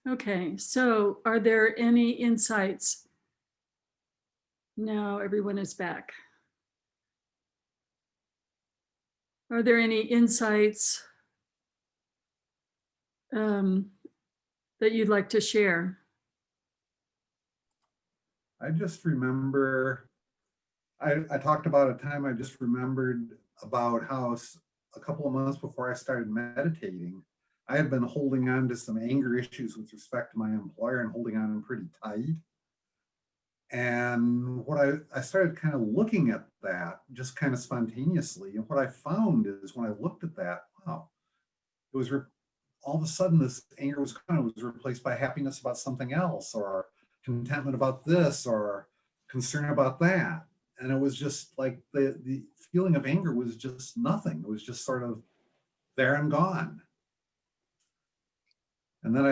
Okay, so are there any insights? Now everyone is back. Are there any insights that you'd like to share? I just remember, I talked about a time I just remembered about how a couple of months before I started meditating, I had been holding on to some anger issues with respect to my employer and holding on pretty tight. And what I started kind of looking at that just kind of spontaneously. And what I found is when I looked at that, wow, it was all of a sudden this anger was replaced by happiness about something else, or contentment about this, or concern about that. And it was just like the feeling of anger was just nothing. It was just sort of there and gone. And then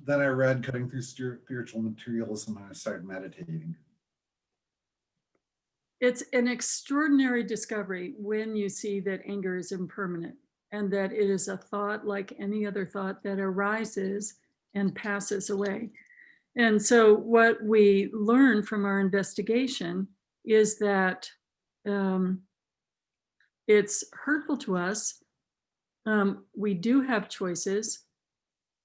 I read Cutting Through Spiritual Materialism, and I started meditating. It's an extraordinary discovery when you see that anger is impermanent and that it is a thought like any other thought that arises and passes away. And so what we learn from our investigation is that it's hurtful to us. We do have choices,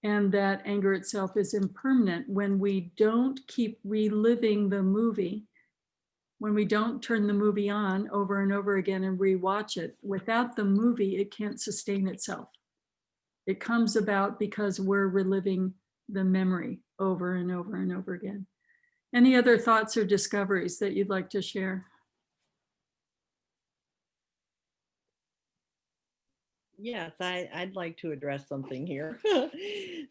and that anger itself is impermanent when we don't keep reliving the movie, when we don't turn the movie on over and over again and rewatch it. Without the movie, it can't sustain itself. It comes about because we're reliving the memory over and over and over again. Any other thoughts or discoveries that you'd like to share? Yes, I'd like to address something here.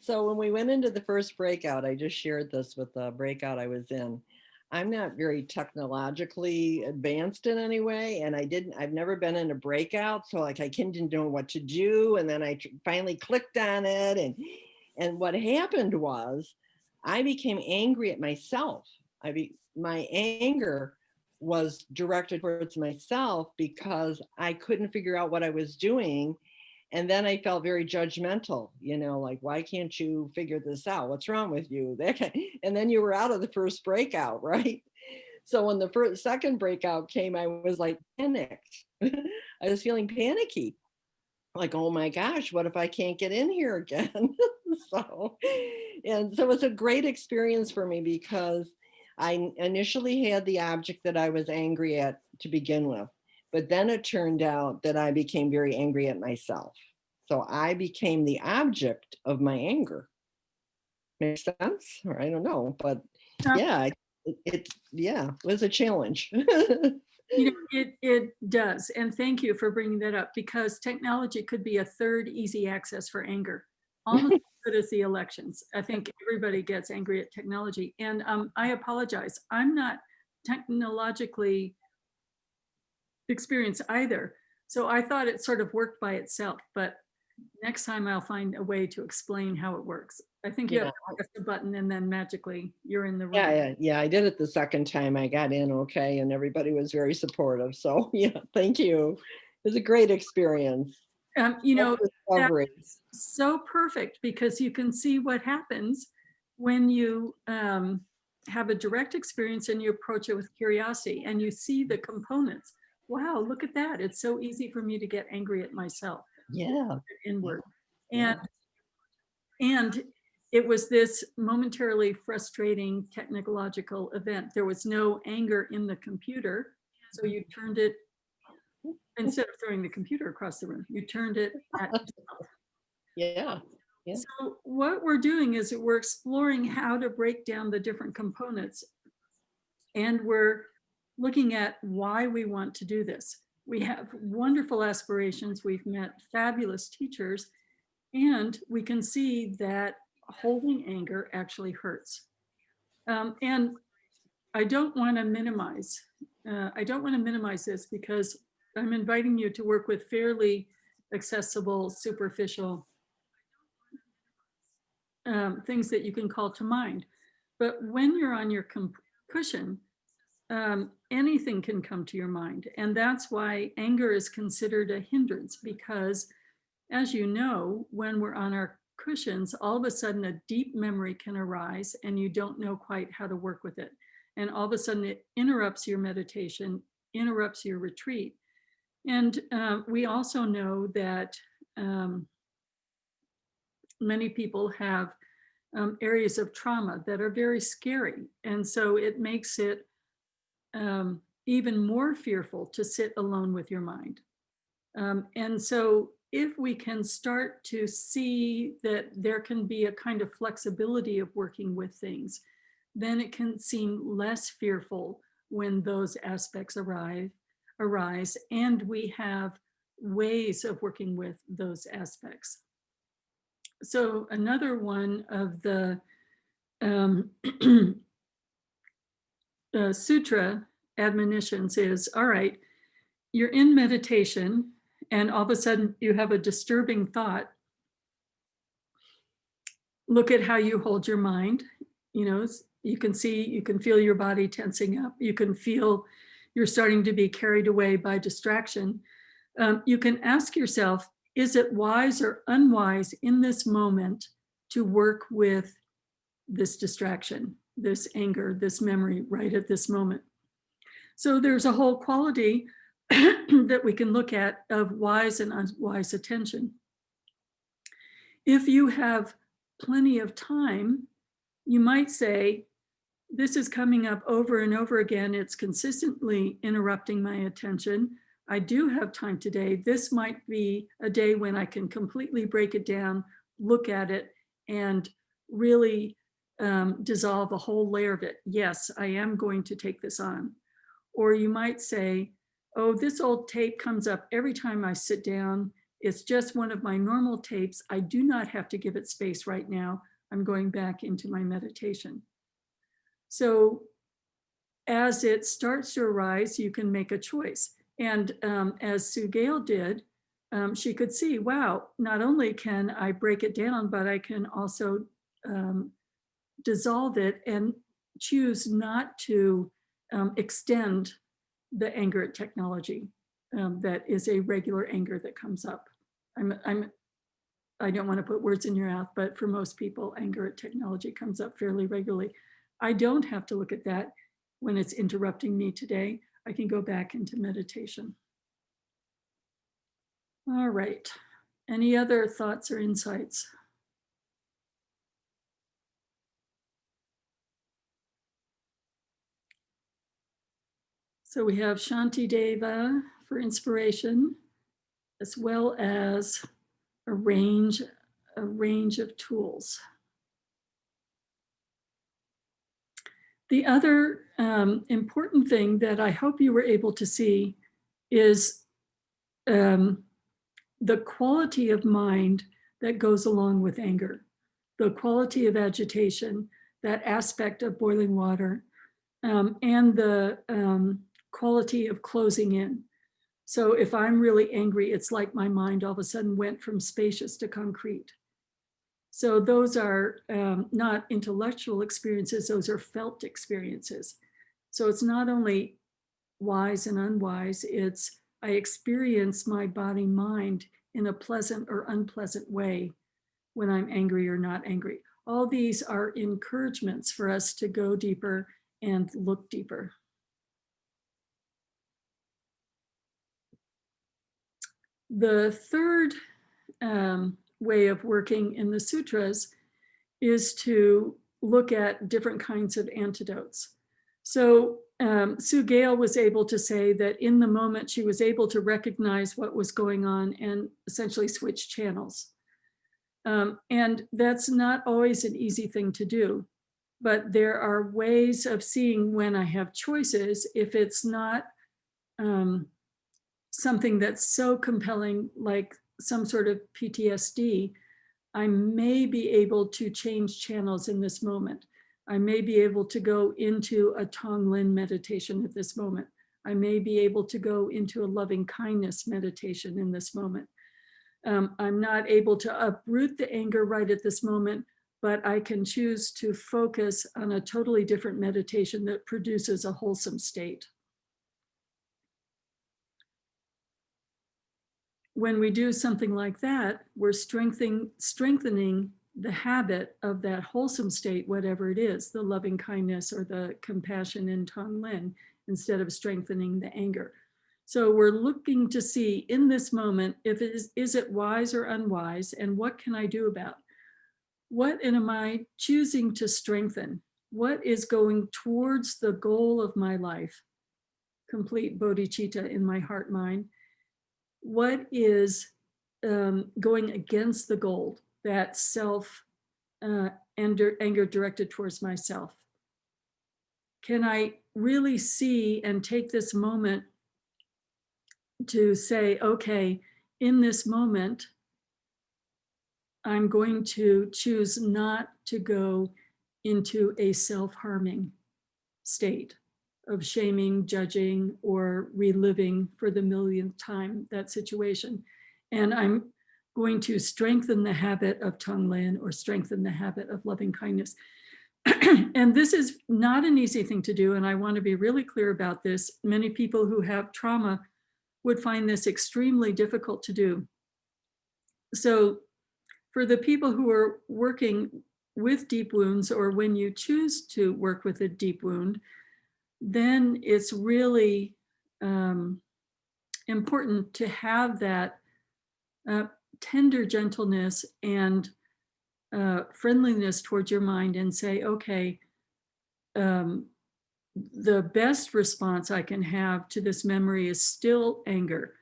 So when we went into the first breakout, I just shared this with the breakout I was in. I'm not very technologically advanced in any way, and I've never been in a breakout, so like I didn't know what to do, and then I finally clicked on it, and what happened was I became angry at myself. My anger was directed towards myself because I couldn't figure out what I was doing. And then I felt very judgmental, like, why can't you figure this out? What's wrong with you? And then you were out of the first breakout, right? So when the second breakout came, I was like panicked. I was feeling panicky. Like, oh my gosh, what if I can't get in here again? So it's a great experience for me because I initially had the object that I was angry at to begin with, but then it turned out that I became very angry at myself. So I became the object of my anger. Makes sense? Or I don't know, but yeah, it was a challenge. You know, it does. And thank you for bringing that up, because technology could be a third easy access for anger. Almost as good as the elections. I think everybody gets angry at technology. And I apologize. I'm not technologically experienced either. So I thought it sort of worked by itself, but next time I'll find a way to explain how it works. I think you have to press the button and then magically you're in the room. Yeah. I did it the second time. I got in okay, and everybody was very supportive. So yeah, thank you. It was a great experience. You know, that's so perfect, because you can see what happens when you have a direct experience and you approach it with curiosity and you see the components. Wow, look at that. It's so easy for me to get angry at myself. Yeah. Inward. And it was this momentarily frustrating technological event. There was no anger in the computer. So you turned it, instead of throwing the computer across the room, you turned it at yourself. Yeah. So what we're doing is we're exploring how to break down the different components. And we're looking at why we want to do this. We have wonderful aspirations. We've met fabulous teachers. And we can see that holding anger actually hurts. And I don't want to minimize. This, because I'm inviting you to work with fairly accessible, superficial things that you can call to mind. But when you're on your cushion, anything can come to your mind. And that's why anger is considered a hindrance, because as you know, when we're on our cushions, all of a sudden a deep memory can arise and you don't know quite how to work with it. And all of a sudden it interrupts your meditation, interrupts your retreat. And we also know that many people have areas of trauma that are very scary. And so it makes it even more fearful to sit alone with your mind. And so if we can start to see that there can be a kind of flexibility of working with things, then it can seem less fearful when those aspects arise, and we have ways of working with those aspects. So another one of the sutra admonitions is, all right, you're in meditation and all of a sudden you have a disturbing thought. Look at how you hold your mind. You know, you can feel your body tensing up. You can feel you're starting to be carried away by distraction. You can ask yourself, is it wise or unwise in this moment to work with this distraction, this anger, this memory right at this moment? So there's a whole quality that we can look at of wise and unwise attention. If you have plenty of time, you might say, this is coming up over and over again. It's consistently interrupting my attention. I do have time today. This might be a day when I can completely break it down, look at it, and really dissolve a whole layer of it. Yes, I am going to take this on. Or you might say, oh, this old tape comes up every time I sit down. It's just one of my normal tapes. I do not have to give it space right now. I'm going back into my meditation. So as it starts to arise, you can make a choice. And as Sue Gale did, she could see, wow, not only can I break it down, but I can also dissolve it and choose not to extend the anger at technology that is a regular anger that comes up. I don't want to put words in your mouth, but for most people, anger at technology comes up fairly regularly. I don't have to look at that when it's interrupting me today. I can go back into meditation. All right. Any other thoughts or insights? So we have Shanti Deva for inspiration, as well as a range of tools. The other important thing that I hope you were able to see is the quality of mind that goes along with anger, the quality of agitation, that aspect of boiling water, and the quality of closing in. So if I'm really angry, it's like my mind all of a sudden went from spacious to concrete. So those are not intellectual experiences, those are felt experiences. So it's not only wise and unwise, it's I experience my body mind in a pleasant or unpleasant way when I'm angry or not angry. All these are encouragements for us to go deeper and look deeper. The third way of working in the sutras is to look at different kinds of antidotes. So Sue Gale was able to say that in the moment she was able to recognize what was going on and essentially switch channels. And that's not always an easy thing to do, but there are ways of seeing when I have choices, if it's not something that's so compelling, like some sort of PTSD, I may be able to change channels in this moment. I may be able to go into a Tonglen meditation at this moment. I may be able to go into a loving kindness meditation in this moment. I'm not able to uproot the anger right at this moment, but I can choose to focus on a totally different meditation that produces a wholesome state. When we do something like that, we're strengthening the habit of that wholesome state, whatever it is, the loving kindness or the compassion in Tonglen, instead of strengthening the anger. So we're looking to see in this moment, if it is it wise or unwise, and what can I do about it? What am I choosing to strengthen? What is going towards the goal of my life? Complete bodhicitta in my heart mind. What is going against the goal, that self anger directed towards myself? Can I really see and take this moment to say, okay, in this moment, I'm going to choose not to go into a self-harming state of shaming, judging, or reliving for the millionth time that situation. And I'm going to strengthen the habit of Tonglen or strengthen the habit of loving kindness. And this is not an easy thing to do. And I want to be really clear about this. Many people who have trauma would find this extremely difficult to do. So for the people who are working with deep wounds, or when you choose to work with a deep wound, then it's really important to have that tender gentleness and friendliness towards your mind and say, okay, the best response I can have to this memory is still anger,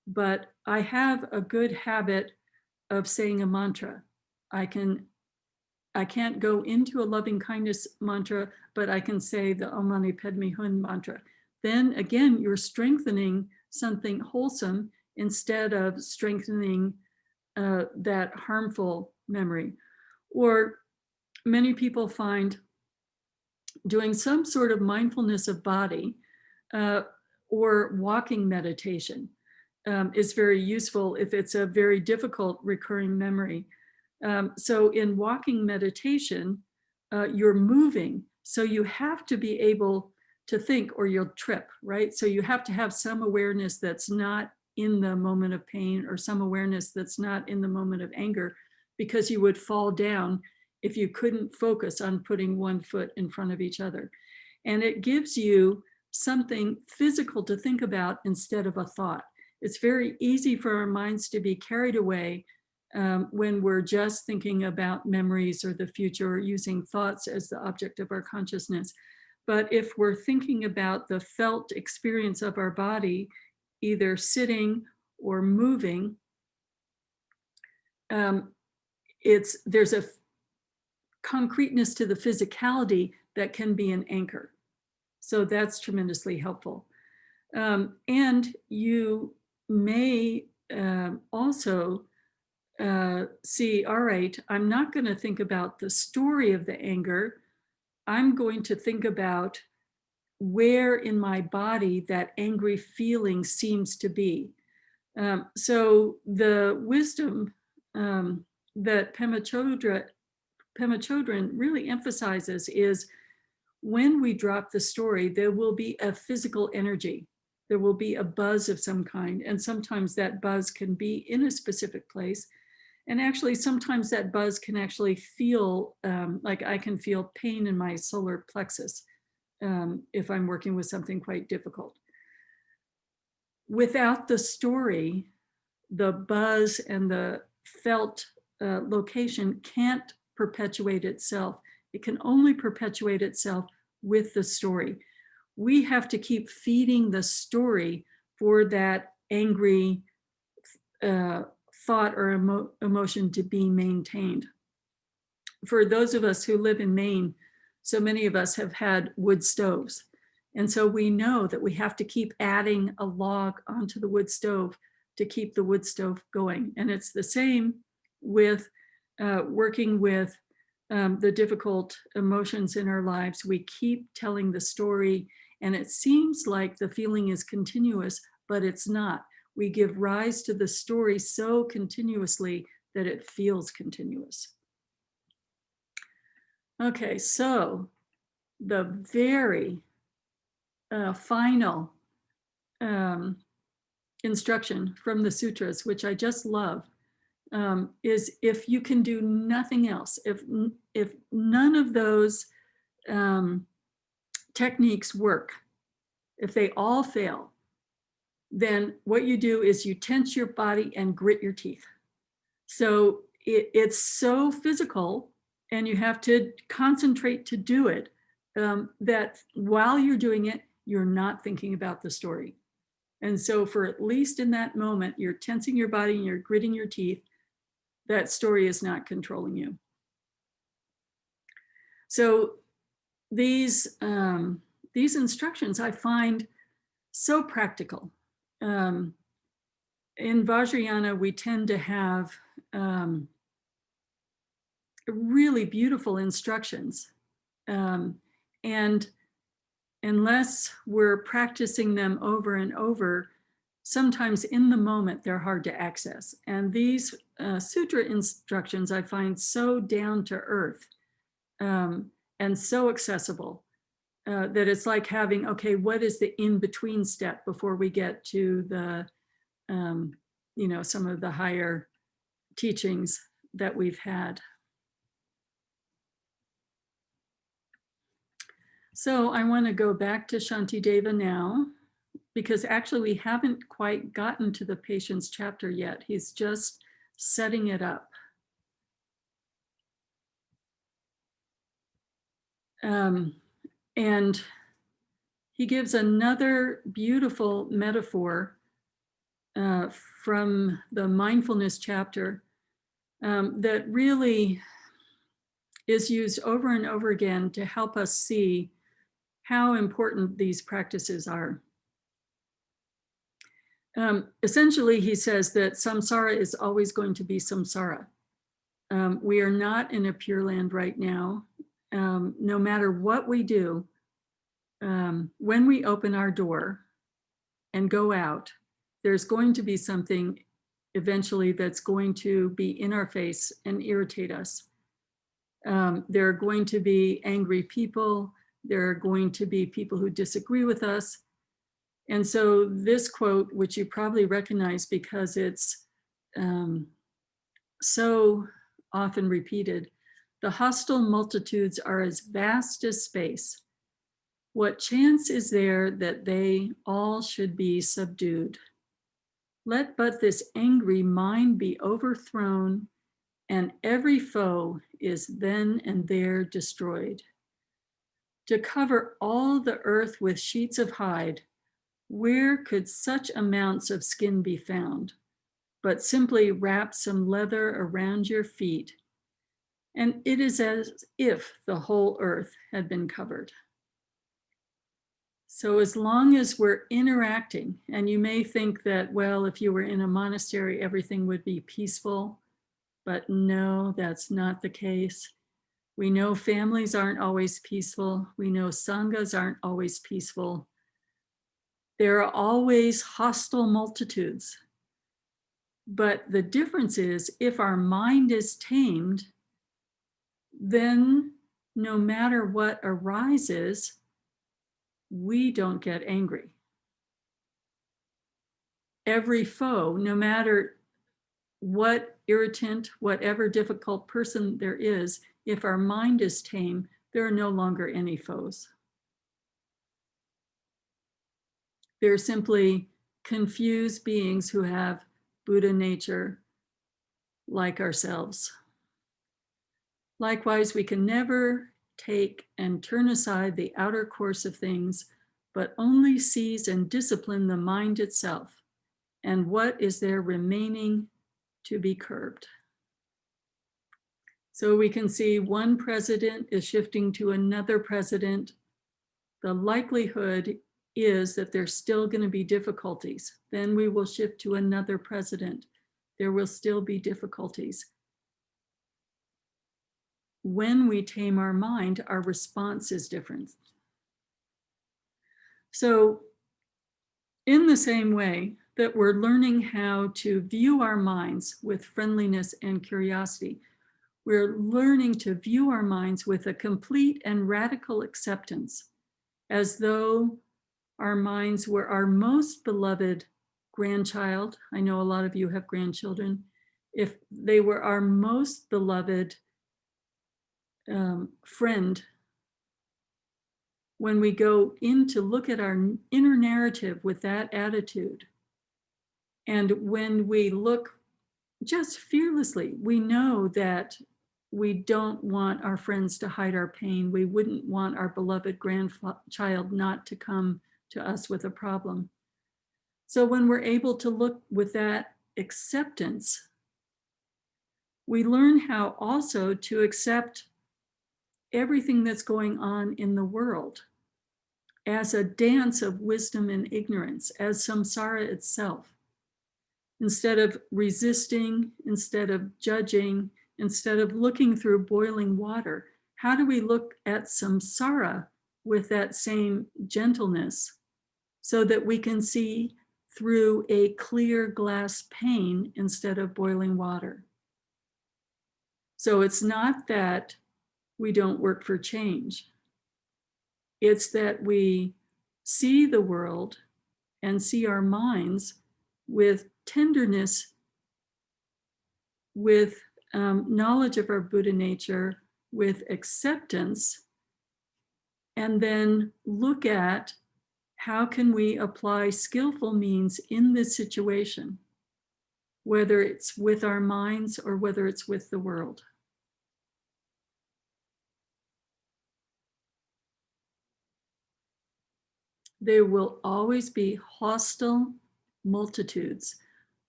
but I have a good habit of saying a mantra. I can't go into a loving kindness mantra, but I can say the Om Mani Padme Hum mantra. Then again, you're strengthening something wholesome instead of strengthening that harmful memory. Or many people find doing some sort of mindfulness of body or walking meditation is very useful if it's a very difficult recurring memory. So in walking meditation, you're moving. So you have to be able to think or you'll trip, right? So you have to have some awareness that's not in the moment of pain or some awareness that's not in the moment of anger, because you would fall down if you couldn't focus on putting one foot in front of each other. And it gives you something physical to think about instead of a thought. It's very easy for our minds to be carried away when we're just thinking about memories or the future, or using thoughts as the object of our consciousness. But if we're thinking about the felt experience of our body, either sitting or moving, there's a concreteness to the physicality that can be an anchor. So that's tremendously helpful. And you may also see, all right, I'm not going to think about the story of the anger. I'm going to think about where in my body that angry feeling seems to be. So the wisdom that Pema Chodron really emphasizes is when we drop the story, there will be a physical energy. There will be a buzz of some kind. And sometimes that buzz can be in a specific place. And actually, sometimes that buzz can actually feel like I can feel pain in my solar plexus if I'm working with something quite difficult. Without the story, the buzz and the felt location can't perpetuate itself. It can only perpetuate itself with the story. We have to keep feeding the story for that angry thought or emotion to be maintained. For those of us who live in Maine, so many of us have had wood stoves. And so we know that we have to keep adding a log onto the wood stove to keep the wood stove going. And it's the same with working with the difficult emotions in our lives. We keep telling the story, and it seems like the feeling is continuous, but it's not. We give rise to the story so continuously that it feels continuous. Okay, so the very final instruction from the sutras, which I just love, is if you can do nothing else, if none of those techniques work, if they all fail, then what you do is you tense your body and grit your teeth. So it's so physical, and you have to concentrate to do it, that while you're doing it, you're not thinking about the story. And so for at least in that moment, you're tensing your body and you're gritting your teeth. That story is not controlling you. So these instructions I find so practical. In Vajrayana, we tend to have really beautiful instructions. And unless we're practicing them over and over, sometimes in the moment, they're hard to access. And these sutra instructions I find so down to earth and so accessible that it's like having, okay, what is the in-between step before we get to the, some of the higher teachings that we've had. So I want to go back to Shantideva now, because actually we haven't quite gotten to the patience chapter yet. He's just setting it up. And he gives another beautiful metaphor from the mindfulness chapter that really is used over and over again to help us see how important these practices are. Essentially, he says that samsara is always going to be samsara. We are not in a pure land right now. No matter what we do, when we open our door and go out, there's going to be something eventually that's going to be in our face and irritate us. There are going to be angry people. There are going to be people who disagree with us. And so this quote, which you probably recognize because it's so often repeated, the hostile multitudes are as vast as space. What chance is there that they all should be subdued? Let but this angry mind be overthrown, and every foe is then and there destroyed. To cover all the earth with sheets of hide, where could such amounts of skin be found? But simply wrap some leather around your feet, and it is as if the whole earth had been covered. So as long as we're interacting, and you may think that, well, if you were in a monastery, everything would be peaceful, but no, that's not the case. We know families aren't always peaceful. We know sanghas aren't always peaceful. There are always hostile multitudes. But the difference is, if our mind is tamed, then no matter what arises, we don't get angry. Every foe, no matter what irritant, whatever difficult person there is, if our mind is tame, there are no longer any foes. They're simply confused beings who have Buddha nature like ourselves. Likewise, we can never take and turn aside the outer course of things, but only seize and discipline the mind itself. And what is there remaining to be curbed? So we can see one president is shifting to another president. The likelihood is that there's still going to be difficulties. Then we will shift to another president. There will still be difficulties. When we tame our mind, our response is different. So in the same way that we're learning how to view our minds with friendliness and curiosity, we're learning to view our minds with a complete and radical acceptance, as though our minds were our most beloved grandchild. I know a lot of you have grandchildren. If they were our most beloved friend, when we go in to look at our inner narrative with that attitude, and when we look just fearlessly, we know that we don't want our friends to hide our pain. We wouldn't want our beloved grandchild not to come to us with a problem. So when we're able to look with that acceptance, we learn how also to accept everything that's going on in the world as a dance of wisdom and ignorance, as samsara itself. Instead of resisting, instead of judging, instead of looking through boiling water, how do we look at samsara with that same gentleness so that we can see through a clear glass pane instead of boiling water? So it's not that we don't work for change. It's that we see the world and see our minds with tenderness, with knowledge of our Buddha nature, with acceptance, and then look at how can we apply skillful means in this situation, whether it's with our minds or whether it's with the world. There will always be hostile multitudes,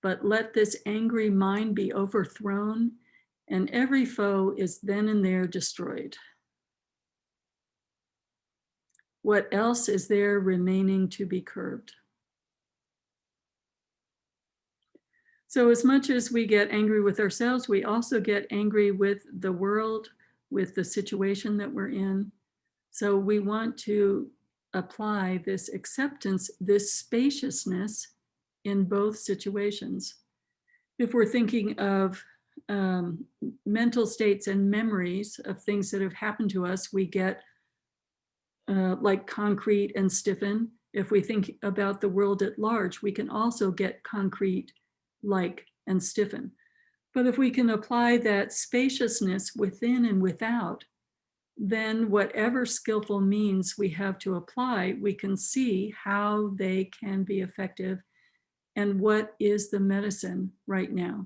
but let this angry mind be overthrown, and every foe is then and there destroyed. What else is there remaining to be curbed? So as much as we get angry with ourselves, we also get angry with the world, with the situation that we're in. So we want to apply this acceptance, this spaciousness in both situations. If we're thinking of mental states and memories of things that have happened to us, we get like concrete and stiffen. If we think about the world at large, we can also get concrete, like, and stiffen. But if we can apply that spaciousness within and without, then whatever skillful means we have to apply, we can see how they can be effective and what is the medicine right now.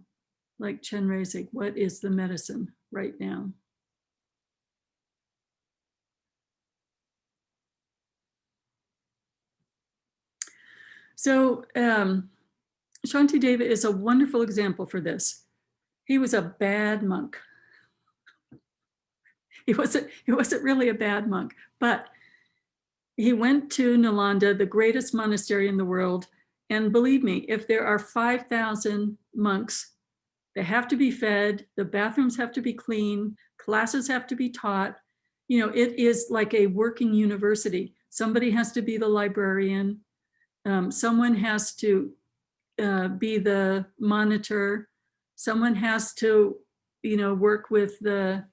Like Chen Reizig, what is the medicine right now? So Shantideva is a wonderful example for this. He was a bad monk. He wasn't really a bad monk, but he went to Nalanda, the greatest monastery in the world. And believe me, if there are 5,000 monks, they have to be fed, the bathrooms have to be clean, classes have to be taught. You know, it is like a working university. Somebody has to be the librarian. Someone has to be the monitor. Someone has to, you know, work with the,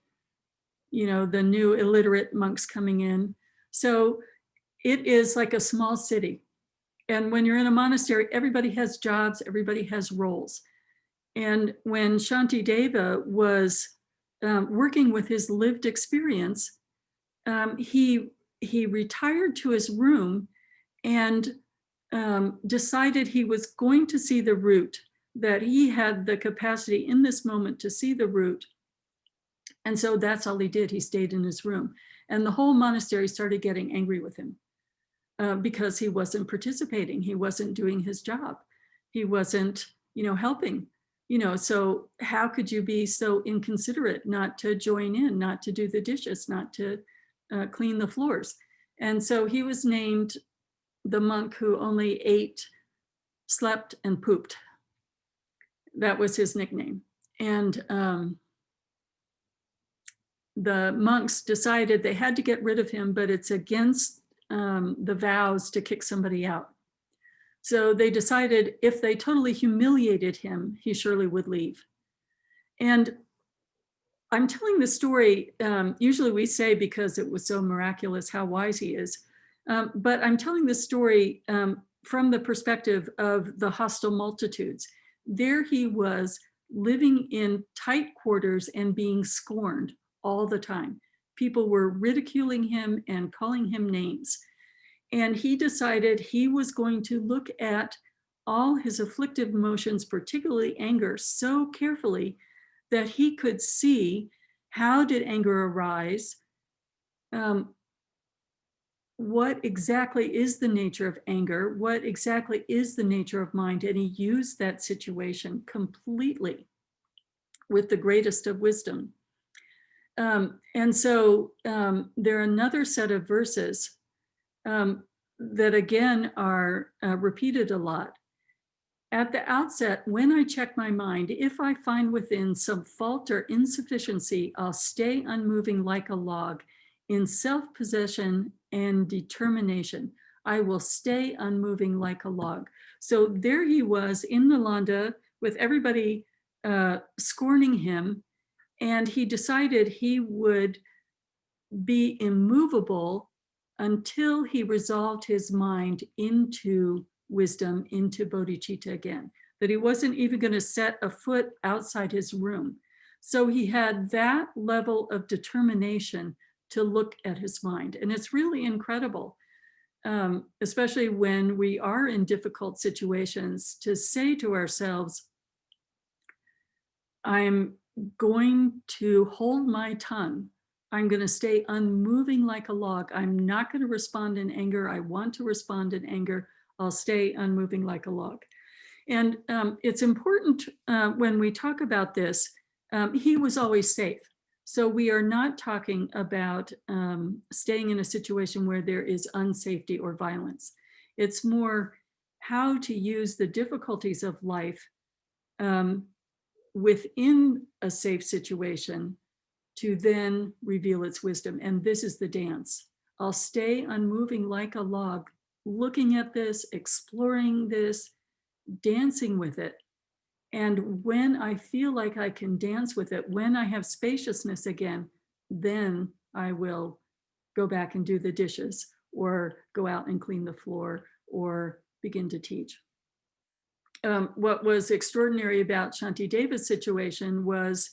you know, the new illiterate monks coming in. So it is like a small city. And when you're in a monastery, everybody has jobs, everybody has roles. And when Shantideva was working with his lived experience, he retired to his room and decided he was going to see the root, that he had the capacity in this moment to see the root. And so that's all he did. He stayed in his room. And the whole monastery started getting angry with him because he wasn't participating. He wasn't doing his job. He wasn't, you know, helping. You know, so how could you be so inconsiderate not to join in, not to do the dishes, not to clean the floors? And so he was named the monk who only ate, slept, and pooped. That was his nickname. And the monks decided they had to get rid of him, but it's against the vows to kick somebody out. So they decided if they totally humiliated him, he surely would leave. And I'm telling the story, usually we say because it was so miraculous how wise he is, but I'm telling this story from the perspective of the hostile multitudes. There he was living in tight quarters and being scorned all the time. People were ridiculing him and calling him names. And he decided he was going to look at all his afflictive emotions, particularly anger, so carefully that he could see how did anger arise, what exactly is the nature of anger, what exactly is the nature of mind, and he used that situation completely with the greatest of wisdom. And so there are another set of verses that again are repeated a lot. At the outset, when I check my mind, if I find within some fault or insufficiency, I'll stay unmoving like a log in self-possession and determination. I will stay unmoving like a log. So there he was in Nalanda with everybody scorning him, and he decided he would be immovable until he resolved his mind into wisdom, into bodhicitta again, that he wasn't even going to set a foot outside his room. So he had that level of determination to look at his mind. And it's really incredible, especially when we are in difficult situations, to say to ourselves, I'm going to hold my tongue. I'm going to stay unmoving like a log. I'm not going to respond in anger. I want to respond in anger. I'll stay unmoving like a log. And it's important when we talk about this, he was always safe. So we are not talking about staying in a situation where there is unsafety or violence. It's more how to use the difficulties of life within a safe situation to then reveal its wisdom. And this is the dance. I'll stay unmoving like a log, looking at this, exploring this, dancing with it. And when I feel like I can dance with it, when I have spaciousness again, then I will go back and do the dishes or go out and clean the floor or begin to teach. What was extraordinary about Shantideva's situation was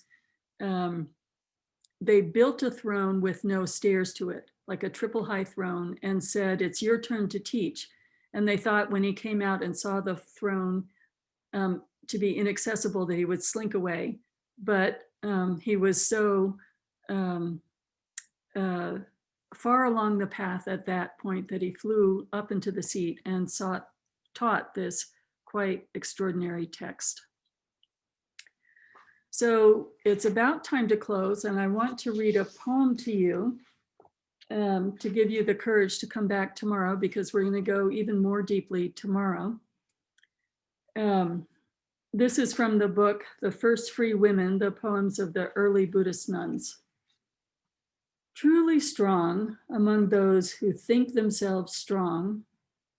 they built a throne with no stairs to it, like a triple high throne, and said, it's your turn to teach. And they thought when he came out and saw the throne to be inaccessible that he would slink away. But he was so far along the path at that point that he flew up into the seat and sought taught this quite extraordinary text. So it's about time to close, and I want to read a poem to you to give you the courage to come back tomorrow, because we're going to go even more deeply tomorrow. This is from the book, The First Free Women, the poems of the early Buddhist nuns. Truly strong among those who think themselves strong,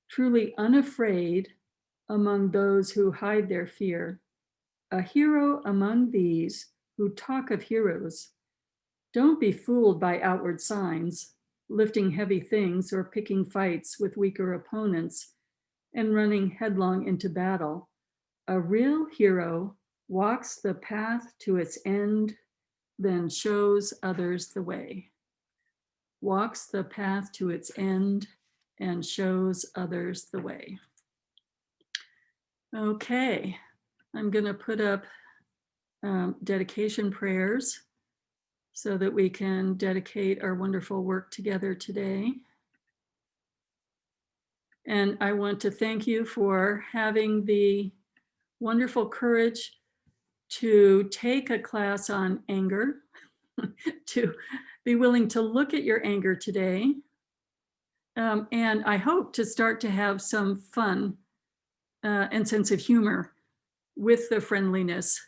truly unafraid among those who hide their fear, a hero among these who talk of heroes. Don't be fooled by outward signs, lifting heavy things or picking fights with weaker opponents and running headlong into battle. A real hero walks the path to its end, then shows others the way. Walks the path to its end and shows others the way. Okay, I'm going to put up dedication prayers so that we can dedicate our wonderful work together today. And I want to thank you for having the wonderful courage to take a class on anger, to be willing to look at your anger today. And I hope to start to have some fun and sense of humor with the friendliness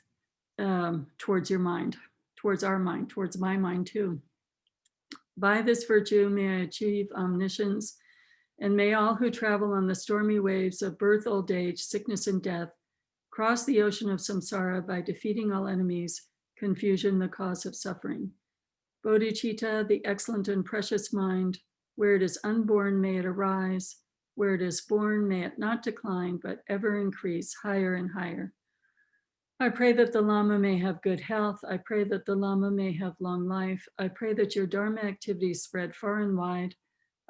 towards your mind, towards our mind, towards my mind too. By this virtue, may I achieve omniscience, and may all who travel on the stormy waves of birth, old age, sickness, and death cross the ocean of samsara by defeating all enemies, confusion, the cause of suffering. Bodhicitta, the excellent and precious mind, where it is unborn, may it arise. Where it is born, may it not decline, but ever increase higher and higher. I pray that the Lama may have good health. I pray that the Lama may have long life. I pray that your Dharma activities spread far and wide.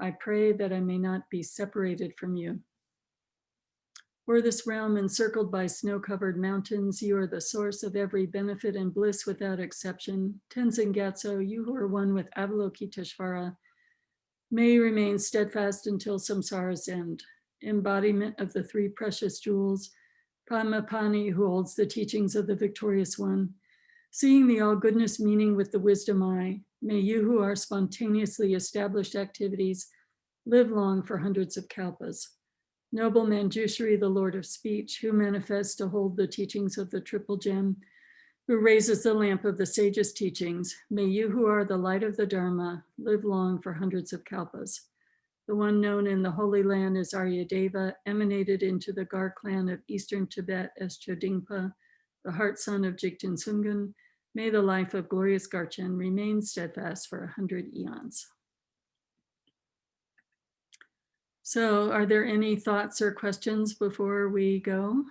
I pray that I may not be separated from you. For this realm encircled by snow-covered mountains, you are the source of every benefit and bliss without exception. Tenzin Gyatso, you who are one with Avalokiteshvara, may you remain steadfast until samsara's end. Embodiment of the three precious jewels, Padmapani, who holds the teachings of the victorious one, seeing the all goodness meaning with the wisdom eye, may you who are spontaneously established activities live long for hundreds of kalpas. Noble Manjushri, the Lord of Speech, who manifests to hold the teachings of the triple gem, who raises the lamp of the sage's teachings, may you who are the light of the Dharma live long for hundreds of kalpas. The one known in the Holy Land as Aryadeva, emanated into the Gar clan of Eastern Tibet as Chodingpa, the heart son of Jigten Sungun, may the life of glorious Garchen remain steadfast for 100 eons. So are there any thoughts or questions before we go?